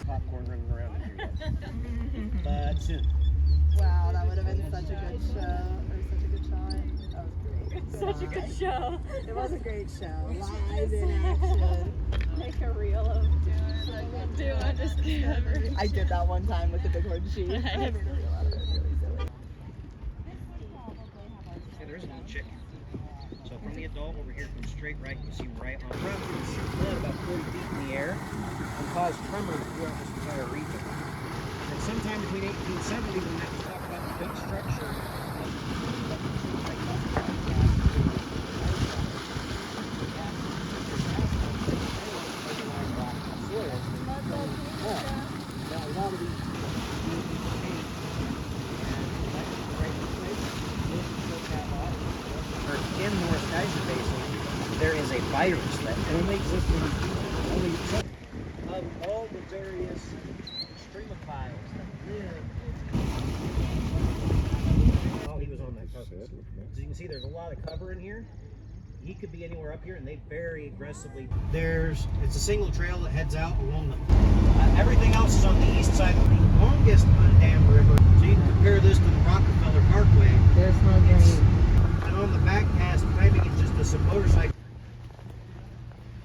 Popcorn running around in here yet. But soon. Wow, that would have been such a good show, or such a good shot. That was great. Such a good show. It was a great show. Live in action. Make a reel of doing just whatever. I did that one time with the big horn sheet. I never did a reel out of it. It was really silly. Yeah, there is a little chick. So from the adult over here, from straight right, you see right on front, you can shoot lead about 40 feet in the air and cause tremors throughout this entire region. And sometime between 1870 when that was talked about the big structure in North Geyser Basin, there is a virus that only exists in of all the various streamophiles that live. Oh, he was on that carpet. So you can see there's a lot of cover in here. He could be anywhere up here, and they very aggressively. It's a single trail that heads out along the. Everything else is on the east side of the longest undammed river. So you can compare this to the Rockefeller Parkway. There's no green. And on the back pass, driving is just some motorcycle.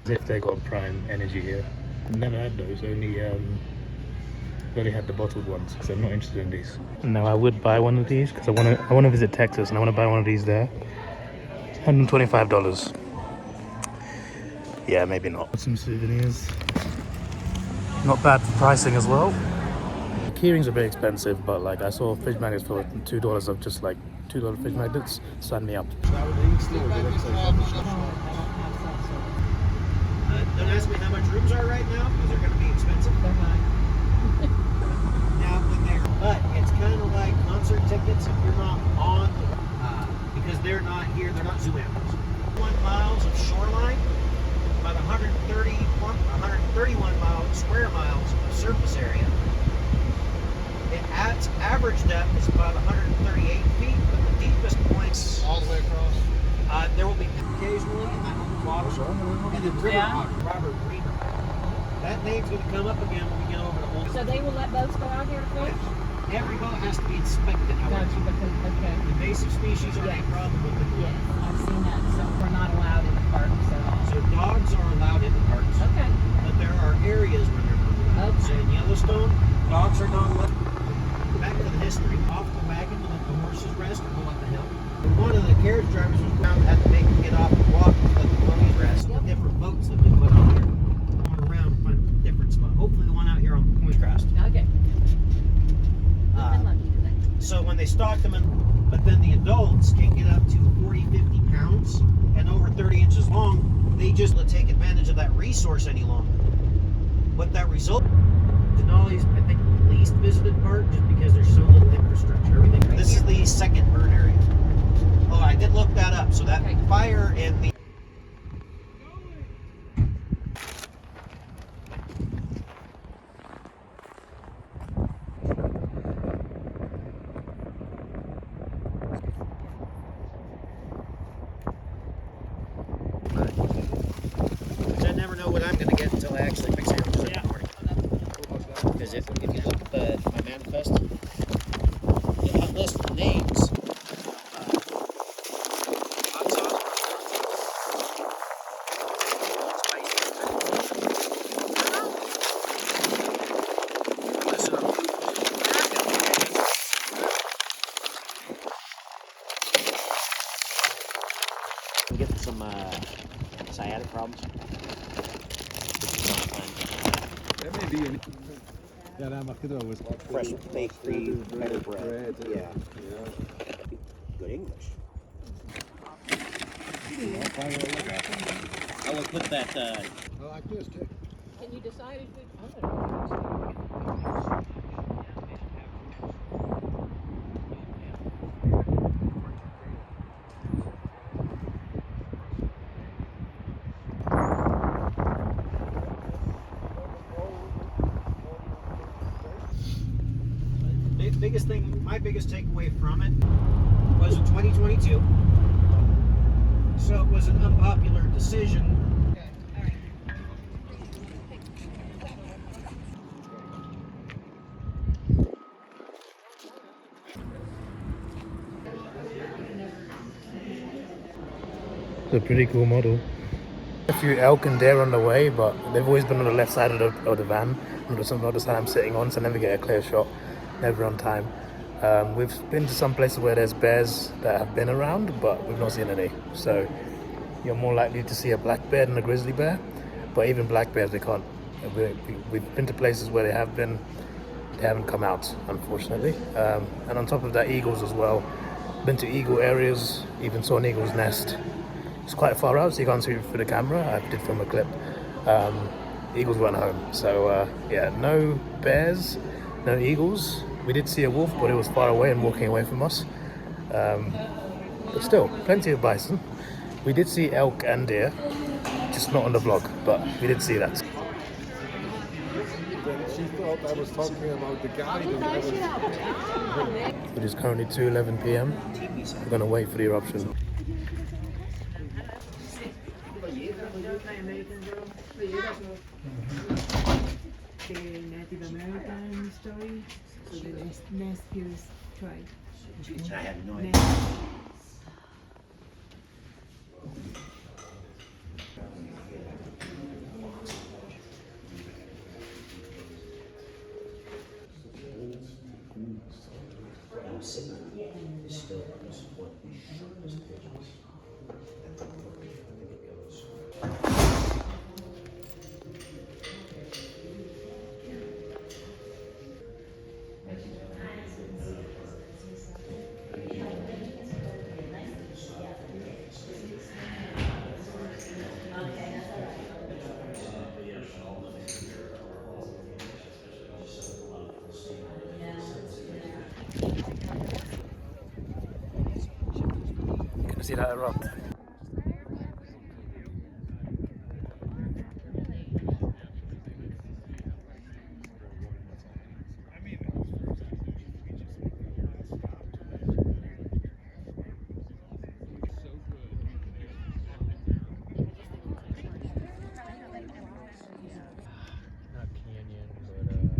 As if they got prime energy here. Never had those, only had the bottled ones because I'm not interested in these. No, I would buy one of these because I want to visit Texas and I want to buy one of these there. $125. Yeah, maybe not. Some souvenirs. Not bad for pricing as well. The keyrings are very expensive, but like I saw fridge magnets for $2 of just like $2 fridge magnets. Sign me up. Don't ask me how much rooms are right now because they're going to be expensive. They're high. Now, but it's kind of like concert tickets if you're not on, because they're not here, they're not zoo animals. 1 miles of shoreline, about 131 square miles of surface area. Its average depth is about 138 feet, but the deepest points All the way across. there will be occasionally in that water, and then river otter, Robert Reamer. That name's going to come up again when we get over to Old. So they will let boats go out here to fish? Every boat has to be inspected, however. Gotcha, because, okay. Invasive species are a problem with the Yes, I've seen that. So we're not allowed in the park, so. So dogs are allowed in the parks, Okay. but there are areas where they're not allowed. Okay. So in Yellowstone, dogs are not allowed. Back to the history, off the wagon to let the horses rest or go up the hill. One of the carriage drivers was found had to make them get off and walk and let the ponies rest. The different boats that we put on here. Going around and find a different spot. Hopefully the one out here on Point Crest. Okay. So when they stock them, but then the adults can get up to 40, 50 pounds and over 30 inches long, they just don't take advantage of that resource any longer. What that result, Denali's, I think, the least visited part just because there's so little infrastructure, everything. This is the second bird area. Oh, I did look that up. So that fire and the I never know what I'm going to get until I actually fix it in the morning. Because if you look at my manifest, it lists names. Hot sauce. Get some sciatic problems. That may be an Fresh bakery, better bread. Yeah. Good English. I will put that. I like this too. Can you decide if it? Biggest thing, my biggest takeaway from it was in 2022. So it was an unpopular decision. It's a pretty cool model. A few elk and deer on the way, but they've always been on the left side of the van, not the side I'm sitting on, so I never get a clear shot, never on time. We've been to some places where there's bears that have been around, but we've not seen any. So you're more likely to see a black bear than a grizzly bear, but even black bears, they can't. We've been to places where they haven't come out, unfortunately. And on top of that, eagles as well. Been to eagle areas, even saw an eagle's nest. It's quite far out, so you can't see it through the camera. I did film a clip. Eagles weren't home, so yeah, no bears, no eagles. We did see a wolf, but it was far away and walking away from us. But still, plenty of bison. We did see elk and deer, just not on the vlog, but we did see that. She thought I was talking about the guy. It is currently 2:11 p.m. We're gonna wait for the eruption. Native American story. So the Nez Perce tribe. I had no idea. sea is still as what we shot as pictures. And I think it goes. Can you see that erupt? Not canyon, but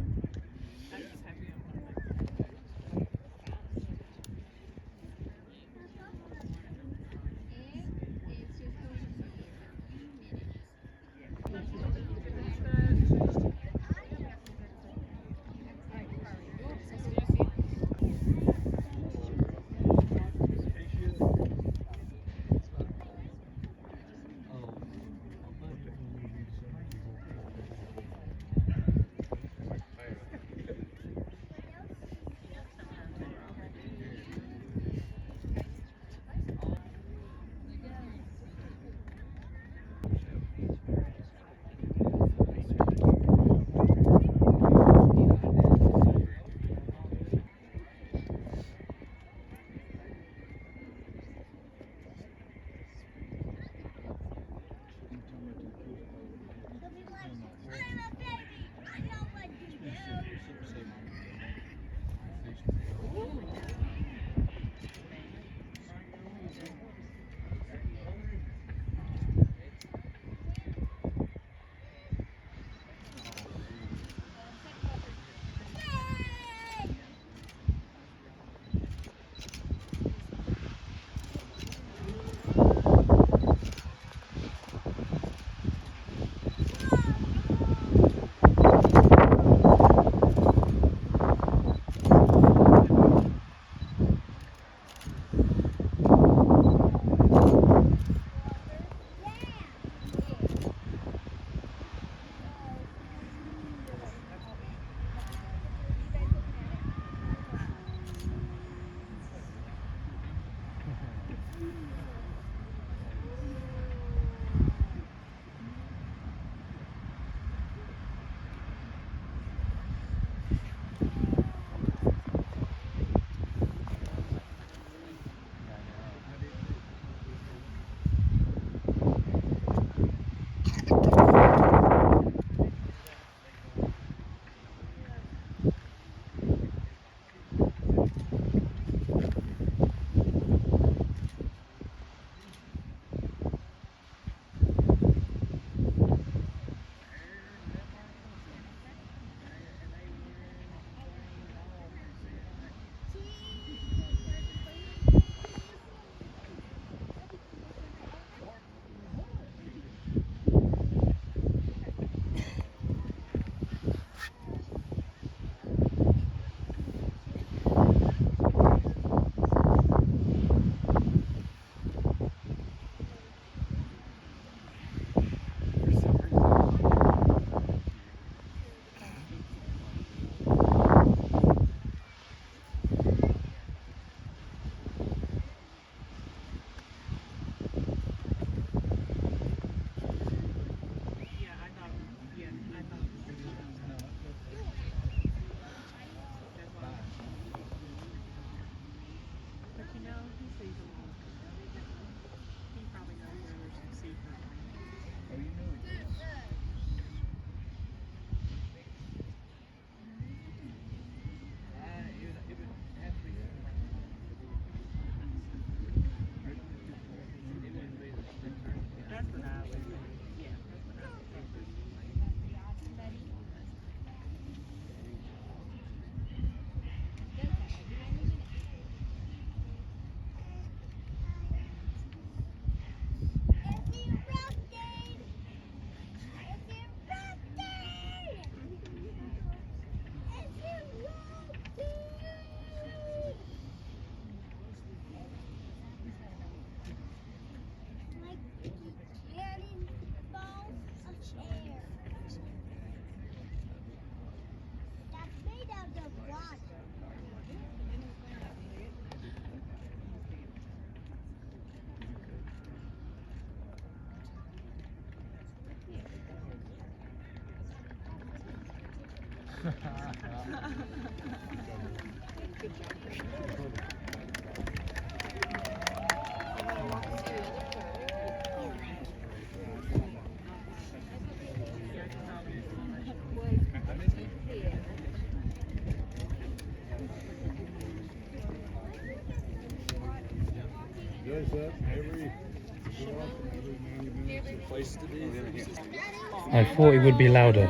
I thought it would be louder.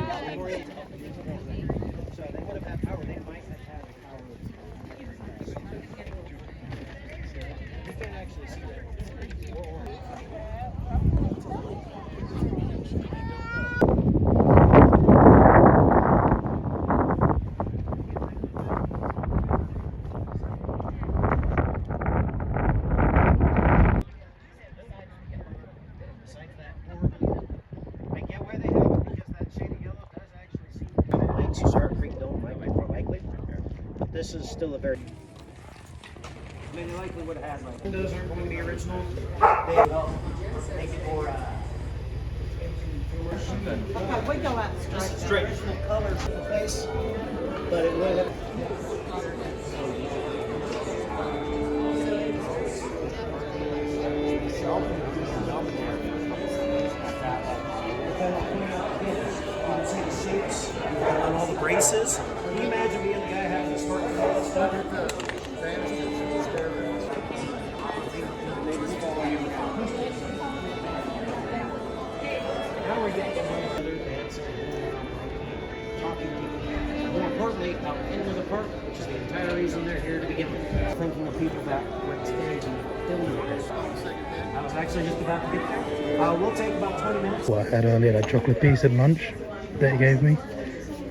This is still a very. I mean, they likely would have had like windows aren't going to be original. They make it more. Okay, we go out straight. Straight colors in the face, but it would have. On all the braces. Can you imagine being the guy having to start with all that stuff? Now we're getting to other dancing, talking to people. More importantly, out into the park, which is the entire reason they're here to begin with. Thinking of people that were experiencing filming this. I was actually just about to get there. We'll take about 20 minutes. What I had earlier, that chocolate piece at lunch that he gave me.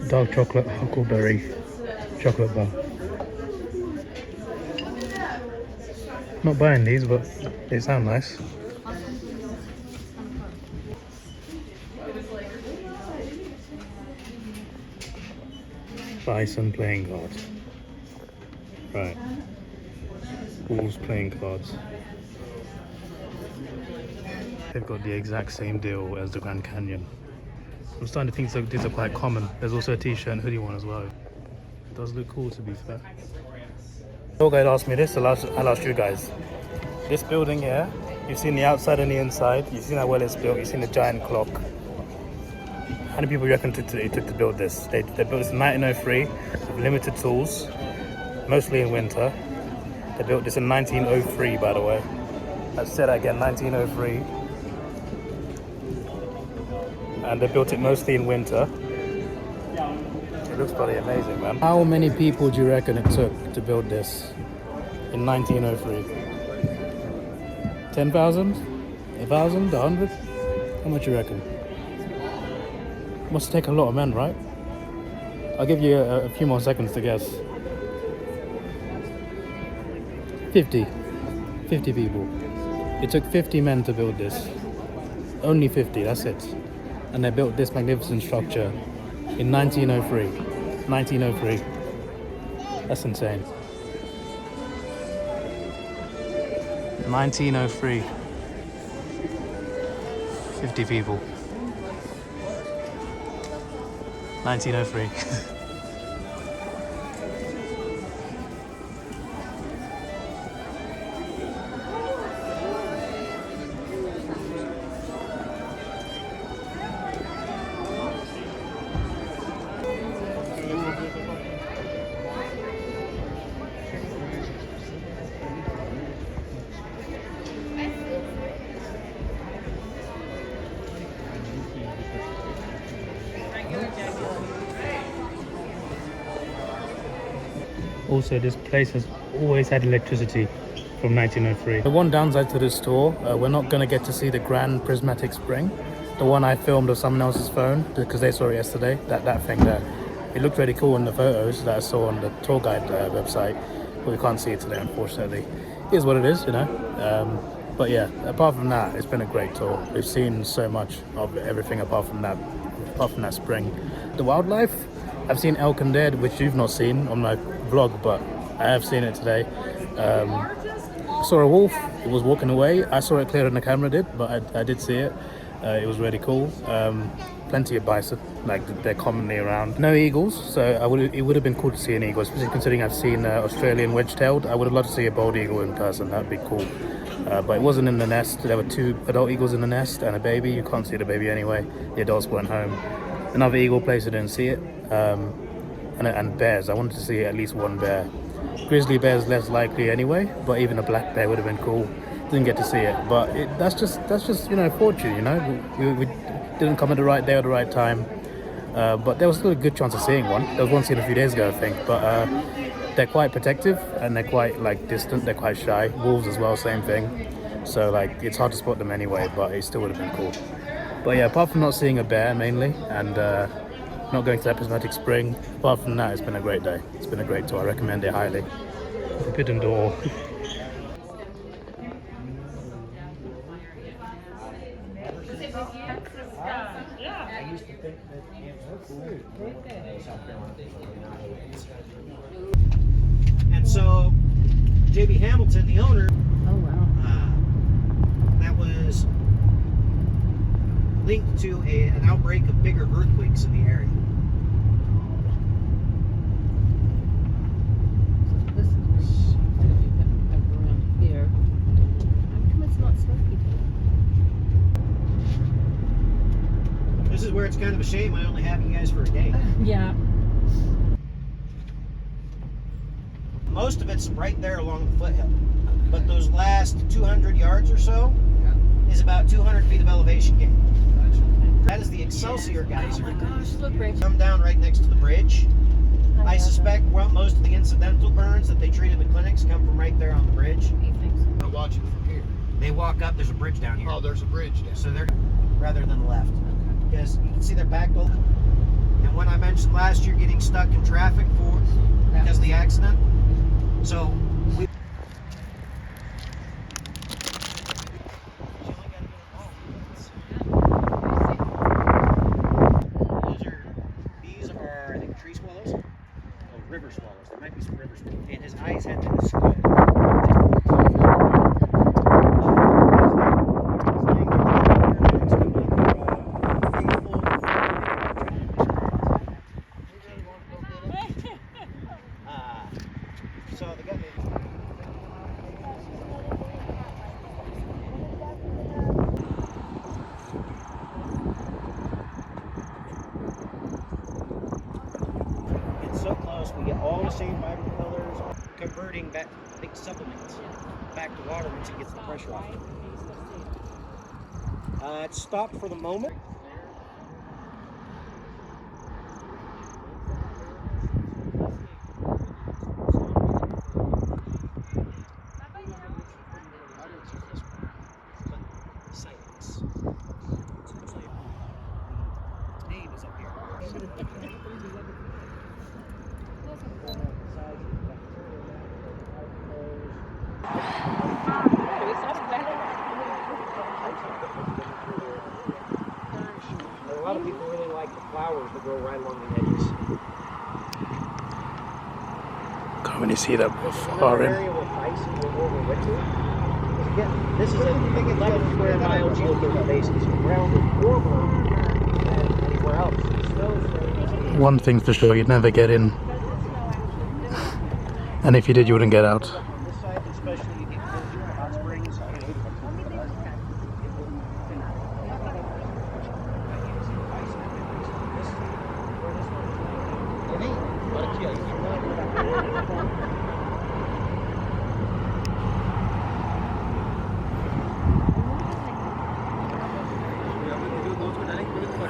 Dark chocolate huckleberry chocolate bar. Not buying these, but they sound nice. Bison playing cards. Right. Wolves playing cards. They've got the exact same deal as the Grand Canyon. I'm starting to think so these are quite common. There's also a t-shirt and hoodie one as well. It does look cool, to be fair. No guy asked me this, I'll ask you guys. This building here, you've seen the outside and the inside, you've seen how well it's built, you've seen the giant clock. How many people do you reckon it took to build this? They built this in 1903 with limited tools, mostly in winter. They built this in 1903, by the way. Let's say that again, 1903. And they built it mostly in winter. It looks bloody amazing, man. How many people do you reckon it took to build this in 1903? 10,000? 1,000? 100? How much do you reckon? Must take a lot of men, right? I'll give you a few more seconds to guess. 50. 50 people. It took 50 men to build this. Only 50, that's it. And they built this magnificent structure in 1903. 1903. That's insane. 1903. 50 people. 1903. Also, this place has always had electricity from 1903. The one downside to this tour, we're not going to get to see the grand prismatic spring. The one I filmed of someone else's phone, because they saw it yesterday, that thing there. It looked really cool in the photos that I saw on the tour guide website, but we can't see it today, unfortunately. It is what it is, you know. But yeah, apart from that, it's been a great tour. We've seen so much of everything apart from that spring. The wildlife, I've seen elk and deer, which you've not seen on my vlog, but I have seen it today. I saw a wolf. It was walking away. I saw it clearer than the camera did, but I did see it. It was really cool. plenty of bison, like they're commonly around. No eagles, so it would have been cool to see an eagle, especially considering I've seen Australian wedge-tailed. I would have loved to see a bald eagle in person. That'd be cool. But it wasn't in the nest. There were 2 adult eagles in the nest and a baby. You can't see the baby anyway. The adults weren't home. Another eagle place, I didn't see it. And bears. I wanted to see at least one bear. Grizzly bears less likely anyway, but even a black bear would have been cool. Didn't get to see it, but that's just fortune, we didn't come at the right day or the right time, but there was still a good chance of seeing one. There was one seen a few days ago, I think, but they're quite protective and they're quite distant. They're quite shy. Wolves as well, same thing. So it's hard to spot them anyway, but it still would have been cool. But yeah, apart from not seeing a bear mainly and not going to that prismatic spring, apart from that, it's been a great day. It's been a great tour. I recommend it highly. Forbidden door. And so, J.B. Hamilton, the owner, Oh wow. that was linked to an outbreak of bigger earthquakes in the area. This is around here. How come it's not smoky? This is where it's kind of a shame I only have you guys for a day. Yeah. Most of it's right there along the foothill. But those last 200 yards or so is about 200 feet of elevation gain. That is the Excelsior geyser. Oh my gosh, look, Rich. Come down right next to the bridge. I suspect most of the incidental burns that they treat in the clinics come from right there on the bridge. We're watching from here. They walk up, there's a bridge down here. Oh, there's a bridge there. So they're rather than the left. Because you can see their back door. And when I mentioned last year getting stuck in traffic because of the accident, so we these are I think tree swallows. Oh, river swallows. There might be some river swallows. And his eyes had been skull. So the guy. It's so close. We get all the same vibrant colors, converting back, I think, supplements back to water once it gets the pressure off. It stopped for the moment. A lot of people really like the flowers that grow right along the edges. Can't really see that far in. Area with bison will overwit to it. Again, this is a 11 square mile geothermal basin, so ground is warmer than anywhere else. One thing's for sure, you'd never get in. And if you did, you wouldn't get out. This side, especially, you get hot springs.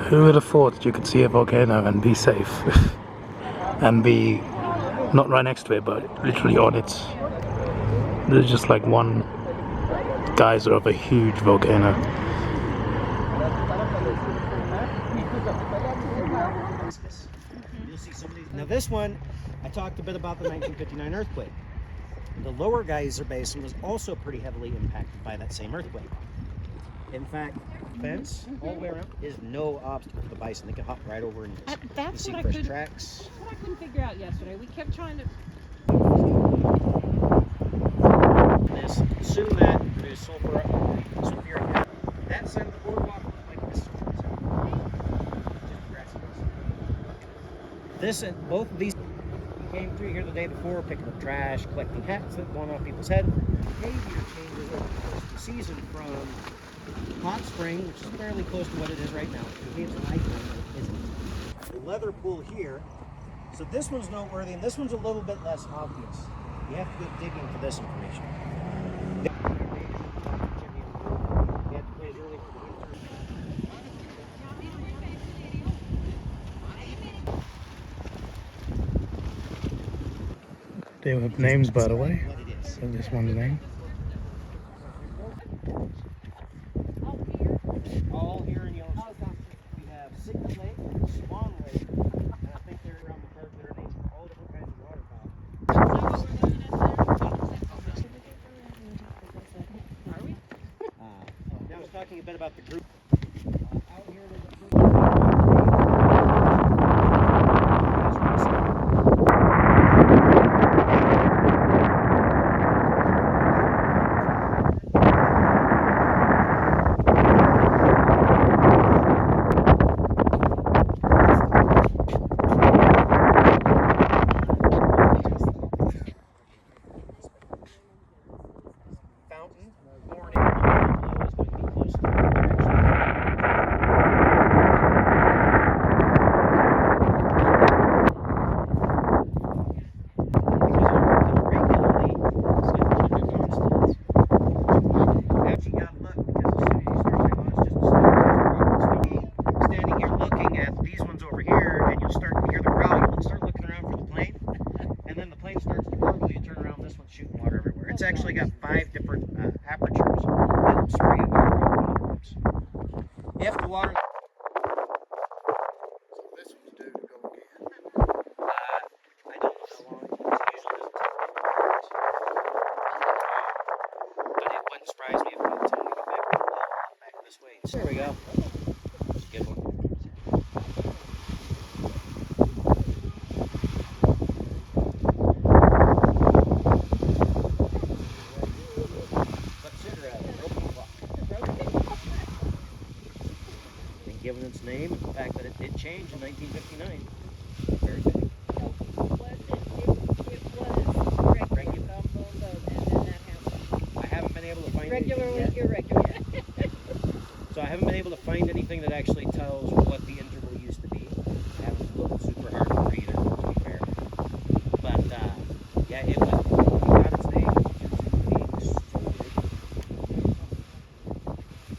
Who would have thought that you could see a volcano and be safe? And be not right next to it, but literally on it. There's just like one geyser of a huge volcano. You'll see some of these. Now this one, I talked a bit about the 1959 earthquake. The lower geyser basin was also pretty heavily impacted by that same earthquake. In fact, fence all the way around is no obstacle for the bison. They can hop right over and That's see what I fresh couldn't. tracks. That's what I couldn't figure out yesterday. We kept trying to. This assume that there's sulfuric acid. That side of the boardwalk looks like this. This and both of these came through here the day before, picking up trash, collecting hats that going off people's heads. Behavior changes over the course of the season from hot spring, which is fairly close to what it is right now. It behaves like it, but it isn't. The leather pool here. So this one's noteworthy, and this one's a little bit less obvious. You have to go digging for this information. They have names, by the way. So this one's name. All here in Yellowstone. We have Signal Lake, Swan Lake, and I think they're around the park that are named all different kinds of waterfowl. Are we? Now I was talking a bit about the group. Out here there's a group. It's actually got 5 different apertures that spray water. You have to water. So this one's due to go again. I don't know how long. It usually doesn't take but it wouldn't surprise me if by the time we get back this way. There we go. That's a good one. Given its name and the fact that it did change in 1959. Very good. I haven't been able to find Regularly anything yet. irregular. So I haven't been able to find anything that actually tells what the interval used to be. I haven't looked super hard for either, to be fair. But yeah, it got its name due to being so big.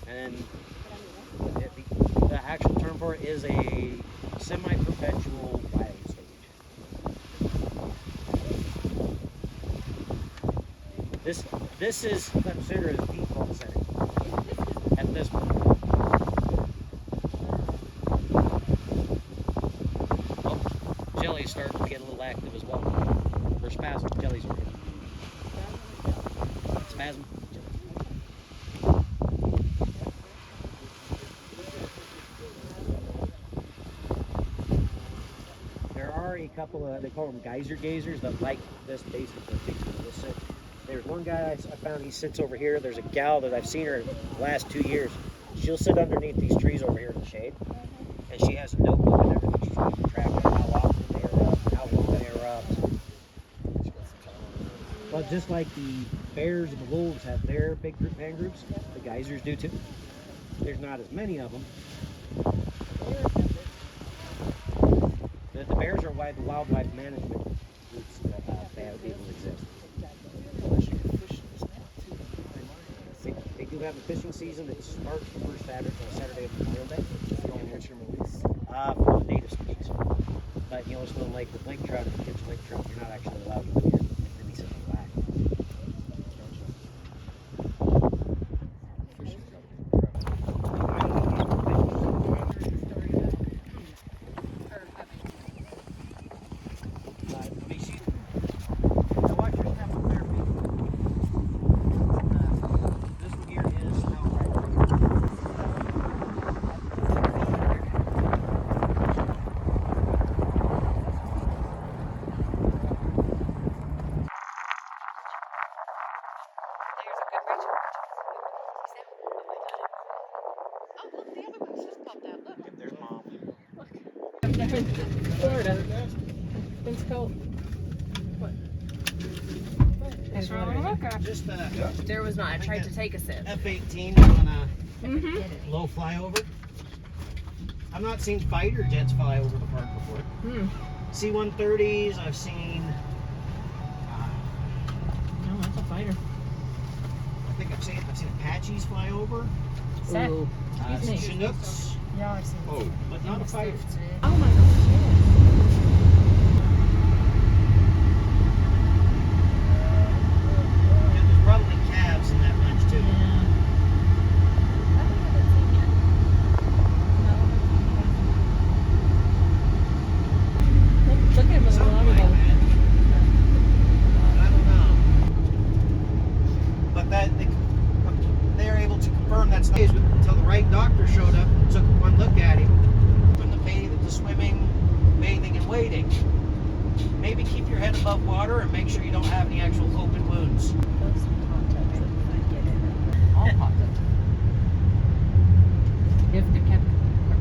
And the actual term for it is a semi-perpetual wild stage. This is considered as default setting at this point. Oh, Jelly's starting to get a little active as well. Or spasm. Jelly's okay. Spasm. A couple of, they call them geyser gazers, that like this basically. There's one guy I found, he sits over here. There's a gal that I've seen her the last 2 years. She'll sit underneath these trees over here in the shade, and she has a notebook and everything. She's trying to track how often they erupt, how long they erupt. Well, just like the bears and the wolves have their big group fan groups, the geysers do too. There's not as many of them. The bears are why the wildlife management groups that even exist. They do have a fishing season that starts the first Saturday of Memorial Day. For the native species. But Yellowstone Lake with lake trout, if you catch lake trout, you're not actually allowed to go in and release it back. Florida. Captain's coat? What? I was wondering. Just There was not. I tried to take a sip. F-18 on a Mm-hmm. low flyover. I've not seen fighter jets fly over the park before. Hmm. C-130s, I've seen, No, that's a fighter. I think I've seen Apaches fly over. Set. Some Excuse me. Chinooks, Yeah, I've seen oh, but not a fighter. Oh my gosh. Yeah, there's probably calves in that bunch too. Yeah. Look at him with a Something long like ago. that. I don't know. But they're able to confirm that's not until the right doctor showed up, took one look at him, from the swimming, bathing, and wading. Maybe keep your head above water and make sure you don't have any actual open wounds. All hot tubs. If they're kept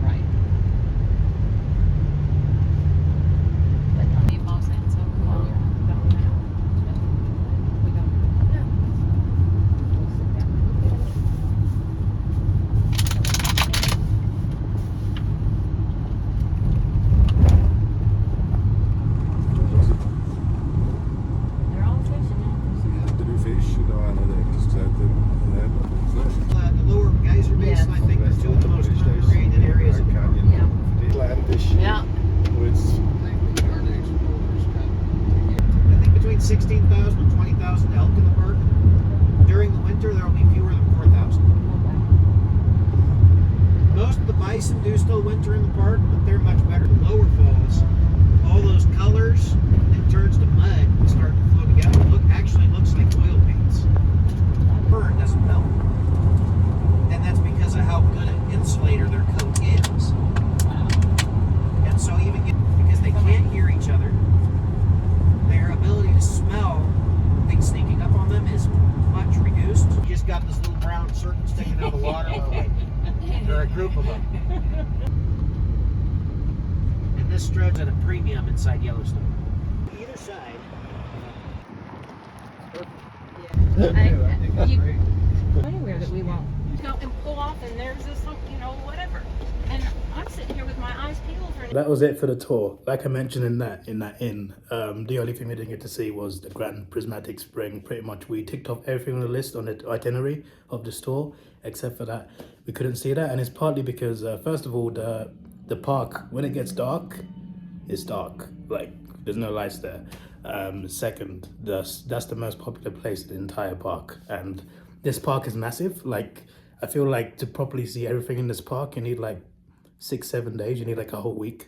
right. But not the boss and so cool. We go. Yeah. We'll sit down. They're all fishing now. Hade du fish idag eller det? Så att The lower geyser basin, I think, is two of the most underrated areas of the park. Yeah. I think between 16,000 and 20,000 elk in the park. During the winter, there will be fewer than 4,000. Most of the bison do still winter in the park, but they're much better. The lower falls, all those colors, it turns to mud and start to flow together. Actually looks like oil paints. Burn doesn't melt. And that's because of how good an insulator their coat is. And so because they can't hear each other, their ability to smell things sneaking up on them is much reduced. You just got this little brown circle sticking out of the water. There are a group of them. And this stretch at a premium inside Yellowstone. Either side. Anywhere that we won't go and pull off, and there's this, whatever. And I'm sitting here with my eyes peeled for. That was it for the tour. Like I mentioned in that inn, the only thing we didn't get to see was the Grand Prismatic Spring. Pretty much we ticked off everything on the list on the itinerary of the tour, except for that we couldn't see that. And it's partly because first of all, the park, when it gets dark, it's dark. Like there's no lights there. Second, that's the most popular place in the entire park, and this park is massive. Like I feel like to properly see everything in this park, you need like 6-7 days. You need like a whole week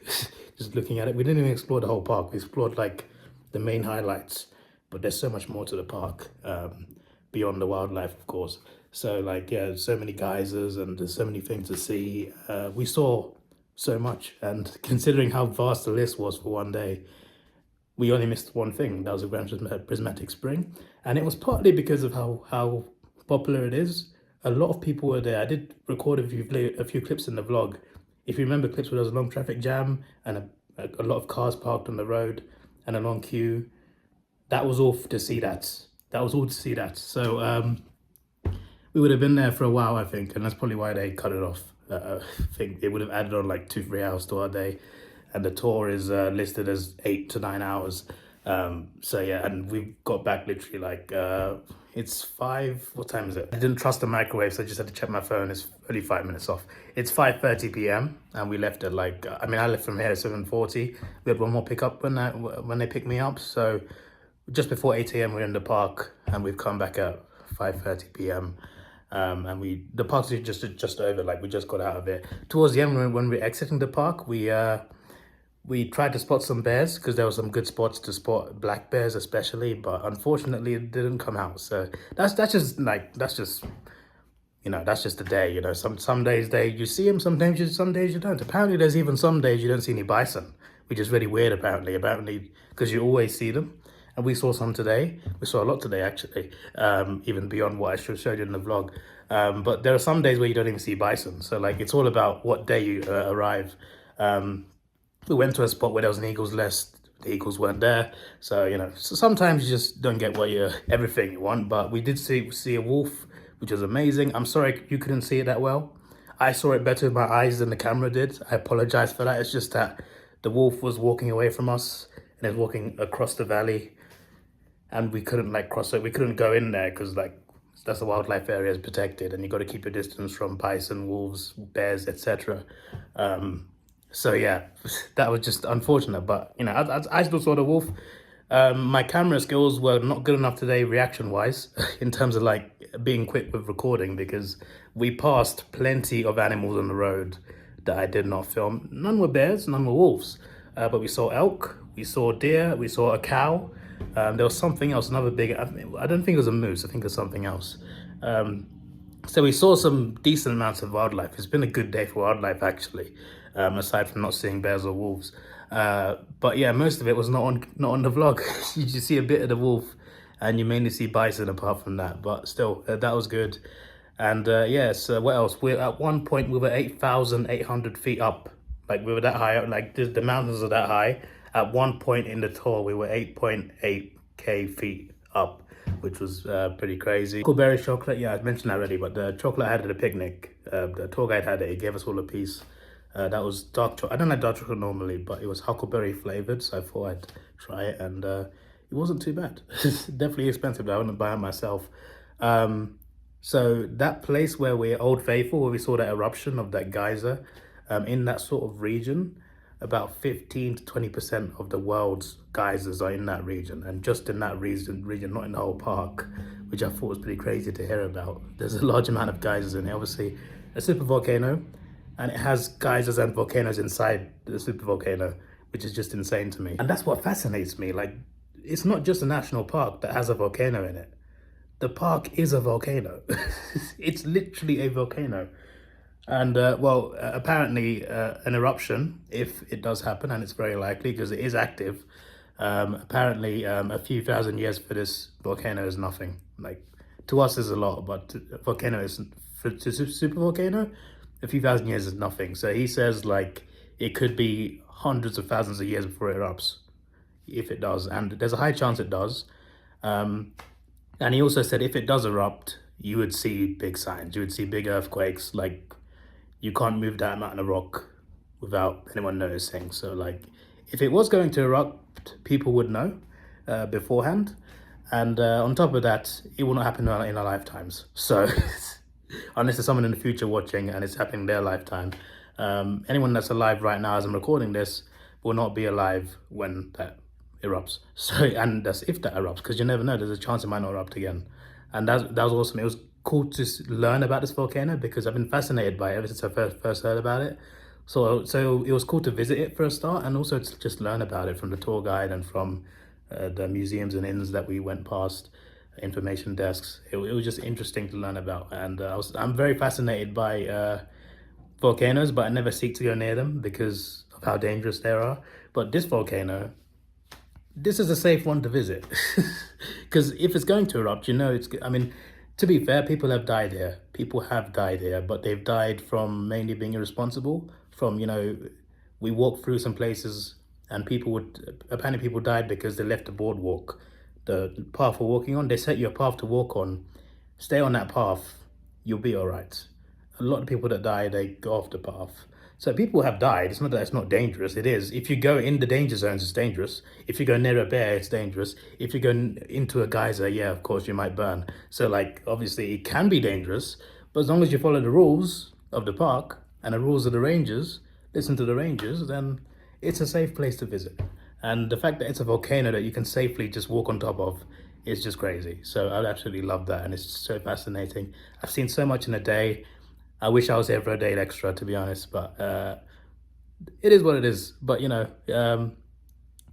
just looking at it. We didn't even explore the whole park. We explored like the main highlights, but there's so much more to the park beyond the wildlife, of course. So like, yeah, so many geysers and there's so many things to see. We saw so much, and considering how vast the list was for one day, we only missed one thing. That was a Grand Prismatic Spring, and it was partly because of how popular it is. A lot of people were there. I did record a few clips in the vlog. If you remember clips where there was a long traffic jam and a lot of cars parked on the road and a long queue, that was all to see that. That was all to see that. So we would have been there for a while, I think, and that's probably why they cut it off. I think it would have added on like 2-3 hours to our day, and the tour is listed as 8 to 9 hours. So yeah, and we got back literally like it's 5. What time is it? I didn't trust the microwave, so I just had to check my phone. It's only 5 minutes off. It's 5:30 p.m. and we left at like I left from here at 7:40. We had one more pickup when they picked me up, so just before 8 a.m. we're in the park, and we've come back at 5:30 p.m. And the park's just over. Like we just got out of it. Towards the end, when we're exiting the park, we tried to spot some bears because there were some good spots to spot black bears especially, but unfortunately it didn't come out. So that's just the day, some days you see them, some days you don't. Apparently there's even some days you don't see any bison, which is really weird apparently because you always see them. And we saw some today. We saw a lot today actually, even beyond what I showed you in the vlog. But there are some days where you don't even see bison. So like it's all about what day you arrive. We went to a spot where there was an eagle's nest vehicles weren't there. So, you know, so sometimes you just don't get everything you want. But we did see a wolf, which was amazing. I'm sorry you couldn't see it that well. I saw it better with my eyes than the camera did. I apologize for that. It's just that the wolf was walking away from us and it was walking across the valley, and we couldn't like cross it. We couldn't go in there because like that's a wildlife area, is protected, and you got to keep your distance from bison, wolves, bears, etc. So yeah, that was just unfortunate. But you know, I still saw the wolf. My camera skills were not good enough today, reaction-wise, in terms of like being quick with recording, because we passed plenty of animals on the road that I did not film. None were bears, none were wolves, but we saw elk, we saw deer, we saw a cow. There was something else, another big. I don't think it was a moose. I think it was something else. So we saw some decent amounts of wildlife. It's been a good day for wildlife, actually, aside from not seeing bears or wolves. But yeah, most of it was not on the vlog. You just see a bit of the wolf, and you mainly see bison apart from that. But still, that was good. And yes, what else? At one point we were 8,800 feet up. Like we were that high up. Like the mountains are that high. At one point in the tour, we were 8.8k feet up, which was pretty crazy. Huckleberry chocolate, yeah, I mentioned that already, but the chocolate I had at the picnic, the tour guide had it. He gave us all a piece. That was dark chocolate. I don't like dark chocolate normally, but it was huckleberry flavored, so I thought I'd try it, and it wasn't too bad. It's definitely expensive, but I wouldn't buy it myself. So that place where we're Old Faithful, where we saw that eruption of that geyser, in that sort of region, about 15 to 20% of the world's geysers are in that region, and just in that region, not in the whole park, which I thought was pretty crazy to hear about. There's a large amount of geysers in it. Obviously, a supervolcano, and it has geysers and volcanoes inside the supervolcano, which is just insane to me. And that's what fascinates me. Like, it's not just a national park that has a volcano in it. The park is a volcano. It's literally a volcano. And well, apparently an eruption, if it does happen, and it's very likely because it is active, apparently a few thousand years for this volcano is nothing. Like, to us is a lot, but volcano is, to super volcano, a few thousand years is nothing. So he says like it could be hundreds of thousands of years before it erupts, if it does, and there's a high chance it does. And he also said if it does erupt, you would see big signs. You would see big earthquakes. Like, you can't move that amount of rock without anyone noticing. So like, if it was going to erupt, people would know beforehand. And on top of that, it will not happen in our lifetimes. So unless there's someone in the future watching and it's happening in their lifetime, anyone that's alive right now as I'm recording this will not be alive when that erupts. So, and that's if that erupts, because you never know, there's a chance it might not erupt again. And that was awesome. It was cool to learn about this volcano because I've been fascinated by it ever since I first heard about it. So it was cool to visit it for a start, and also to just learn about it from the tour guide and from the museums and inns that we went past, information desks. It was just interesting to learn about, and I'm very fascinated by volcanoes, but I never seek to go near them because of how dangerous they are. But this volcano, this is a safe one to visit, because if it's going to erupt, you know, I mean, to be fair, people have died here. People have died here, but they've died from mainly being irresponsible. From, you know, we walked through some places and apparently people died because they left the boardwalk, the path we're walking on. They set you a path to walk on. Stay on that path, you'll be all right. A lot of people that die, they go off the path. So people have died. It's not that it's not dangerous. It is. If you go in the danger zones, it's dangerous. If you go near a bear, it's dangerous. If you go into a geyser, yeah, of course, you might burn. So, like, obviously, it can be dangerous. But as long as you follow the rules of the park and the rules of the rangers, listen to the rangers, then it's a safe place to visit. And the fact that it's a volcano that you can safely just walk on top of is just crazy. So I absolutely love that. And it's so fascinating. I've seen so much in a day. I wish I was here for a day extra, to be honest, but it is what it is. But, you know,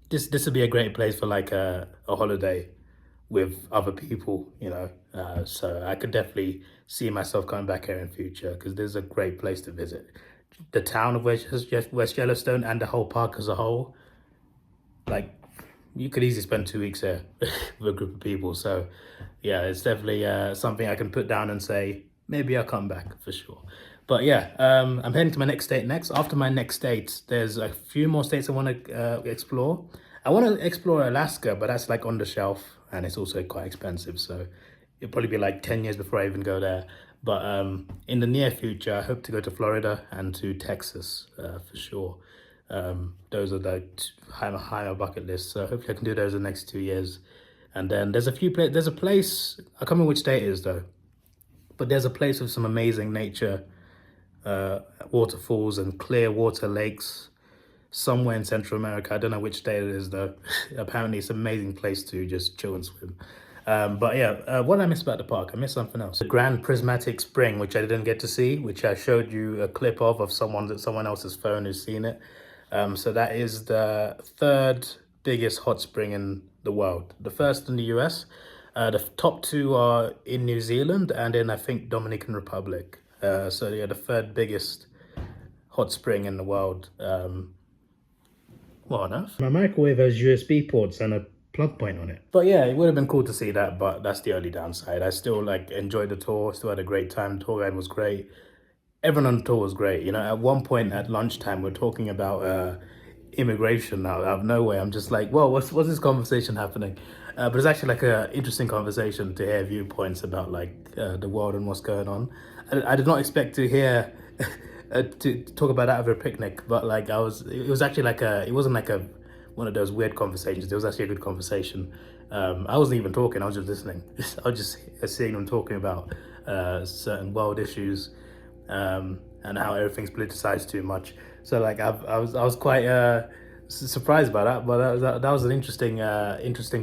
this would be a great place for like a holiday with other people, you know. So I could definitely see myself coming back here in future because this is a great place to visit. The town of West Yellowstone and the whole park as a whole, like, you could easily spend 2 weeks here with a group of people. So yeah, it's definitely something I can put down and say, maybe I'll come back for sure. But yeah, I'm heading to my next state next. After my next state, there's a few more states I want to explore. I want to explore Alaska, but that's like on the shelf and it's also quite expensive. So it'll probably be like 10 years before I even go there. But in the near future, I hope to go to Florida and to Texas for sure. Those are the high on my bucket list. So hopefully I can do those in the next 2 years. And then there's a place, I can't remember which state it is though, but there's a place with some amazing nature, waterfalls and clear water lakes somewhere in Central America. I don't know which state it is though. Apparently it's an amazing place to just chill and swim. But yeah, what did I miss about the park? I missed something else. The Grand Prismatic Spring, which I didn't get to see, which I showed you a clip of someone else's phone who's seen it. So that is the third biggest hot spring in the world. The first in the US. The top two are in New Zealand and in, I think, Dominican Republic. So yeah, the third biggest hot spring in the world. What on earth? My microwave has USB ports and a plug point on it. But yeah, it would have been cool to see that, but that's the only downside. I still enjoyed the tour, still had a great time. The tour guide was great. Everyone on the tour was great. You know, at one point at lunchtime, we're talking about immigration out of nowhere. I'm just like, whoa, what's this conversation happening? But it's actually like an interesting conversation to hear viewpoints about the world and what's going on. I did not expect to hear to talk about that over a picnic, but it was actually it wasn't one of those weird conversations. It was actually a good conversation. I wasn't even talking, I was just listening. I was just seeing them talking about certain world issues and how everything's politicized too much. So I was quite surprised by that, but that was an interesting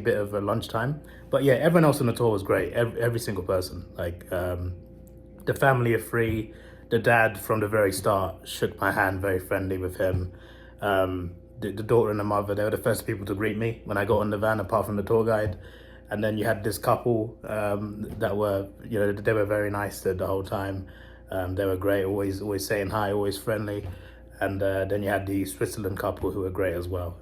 bit of lunchtime. But yeah, everyone else on the tour was great. Every single person. The family of three. The dad from the very start shook my hand, very friendly with him. The daughter and the mother, they were the first people to greet me when I got on the van, apart from the tour guide. And then you had this couple that were, you know, they were very nice the whole time. They were great, always saying hi, always friendly. And then you had the Switzerland couple who were great as well.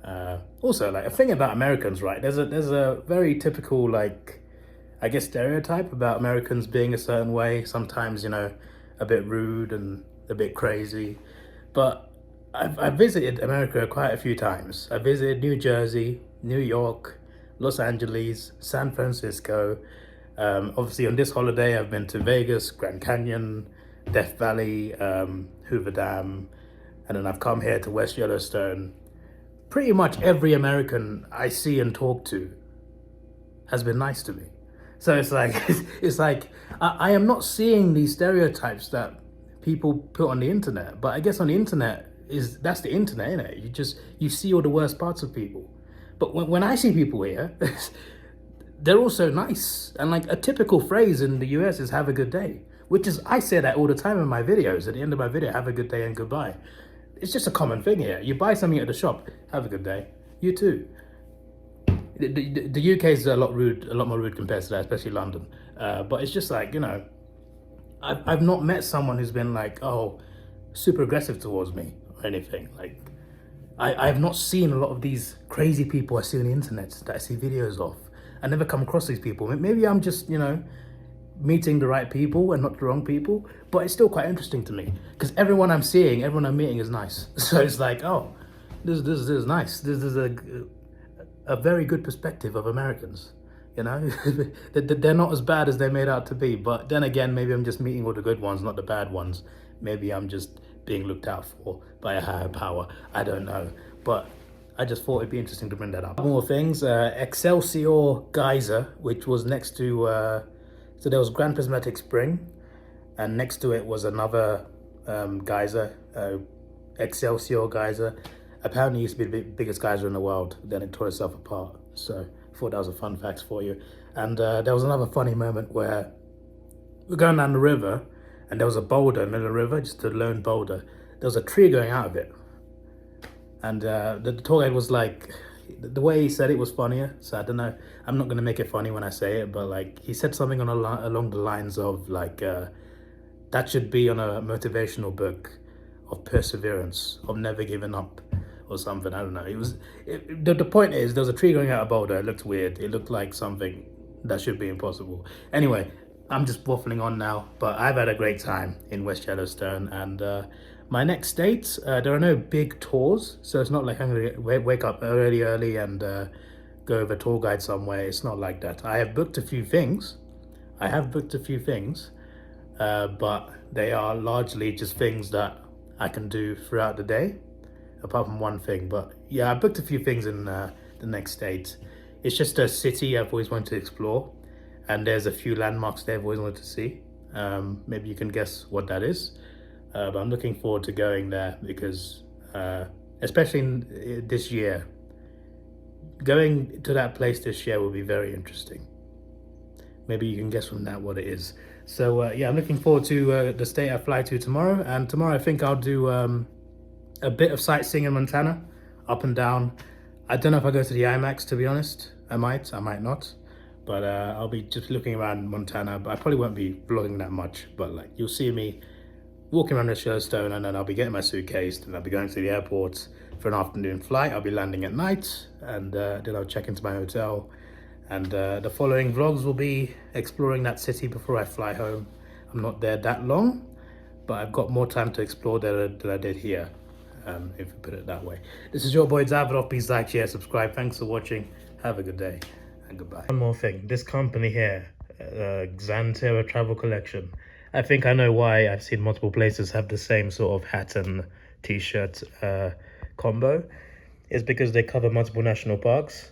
Also, a thing about Americans, right? There's a very typical, I guess, stereotype about Americans being a certain way. Sometimes, you know, a bit rude and a bit crazy. But I've visited America quite a few times. I visited New Jersey, New York, Los Angeles, San Francisco. Obviously on this holiday, I've been to Vegas, Grand Canyon, Death Valley, Hoover Dam, and then I've come here to West Yellowstone. Pretty much every American I see and talk to has been nice to me. So it's like I am not seeing these stereotypes that people put on the internet. But I guess on the internet that's the internet, innit? You see all the worst parts of people. But when I see people here, they're also nice. And a typical phrase in the US is "have a good day," which is, I say that all the time in my videos. At the end of my video, have a good day and goodbye. It's just a common thing here. You buy something at the shop, have a good day. You too. The UK is a lot more rude compared to that, especially London. But it's just you know, I've not met someone who's been super aggressive towards me or anything. I have not seen a lot of these crazy people I see on the internet that I see videos of. I never come across these people. Maybe I'm just, you know, meeting the right people and not the wrong people. But it's still quite interesting to me because everyone I'm meeting is nice. So it's this is nice. This is a very good perspective of Americans, you know. They're not as bad as they're made out to be. But then again, maybe I'm just meeting all the good ones, not the bad ones. Maybe I'm just being looked out for by a higher power. I don't know. But I just thought it'd be interesting to bring that up. More things. Excelsior Geyser, which was next to... so there was Grand Prismatic Spring, and next to it was another geyser, Excelsior Geyser. Apparently it used to be the biggest geyser in the world, then it tore itself apart. So I thought that was a fun fact for you. And there was another funny moment where we're going down the river and there was a boulder in the middle of the river, just a lone boulder. There was a tree going out of it. And the tour guide was the way he said it was funnier. So I don't know, I'm not gonna make it funny when I say it, but he said something along the lines of that should be on a motivational book of perseverance, of never giving up, or something. I don't know. The point is, there was a tree going out of boulder. It looked weird. It looked like something that should be impossible. Anyway, I'm just waffling on now, but I've had a great time in West Yellowstone, and My next dates, there are no big tours, so it's not like I'm gonna wake up early and go with a tour guide somewhere. It's not like that. I have booked a few things. But they are largely just things that I can do throughout the day, apart from one thing. But yeah, I booked a few things in the next date. It's just a city I've always wanted to explore, and there's a few landmarks there I've always wanted to see. Maybe you can guess what that is. But I'm looking forward to going there because, especially this year, going to that place this year will be very interesting. Maybe you can guess from that what it is. So yeah, I'm looking forward to the state I fly to tomorrow. And tomorrow I think I'll do a bit of sightseeing in Montana, up and down. I don't know if I go to the IMAX, to be honest. I might not. But I'll be just looking around Montana. But I probably won't be vlogging that much. But like, you'll see me walking around the Yellowstone, and then I'll be getting my suitcase, and I'll be going to the airport for an afternoon flight. I'll be landing at night, and then I'll check into my hotel. And the following vlogs will be exploring that city before I fly home. I'm not there that long, but I've got more time to explore there than I did here, if you put it that way. This is your boy Davidoff. Please like, share, subscribe. Thanks for watching. Have a good day, and goodbye. One more thing. This company here, Xantera Travel Collection. I think I know why I've seen multiple places have the same sort of hat and t-shirt combo. It's because they cover multiple national parks.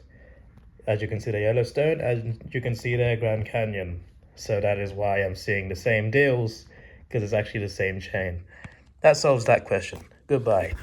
As you can see, the Yellowstone, and you can see there Grand Canyon. So that is why I'm seeing the same deals, because it's actually the same chain. That solves that question. Goodbye.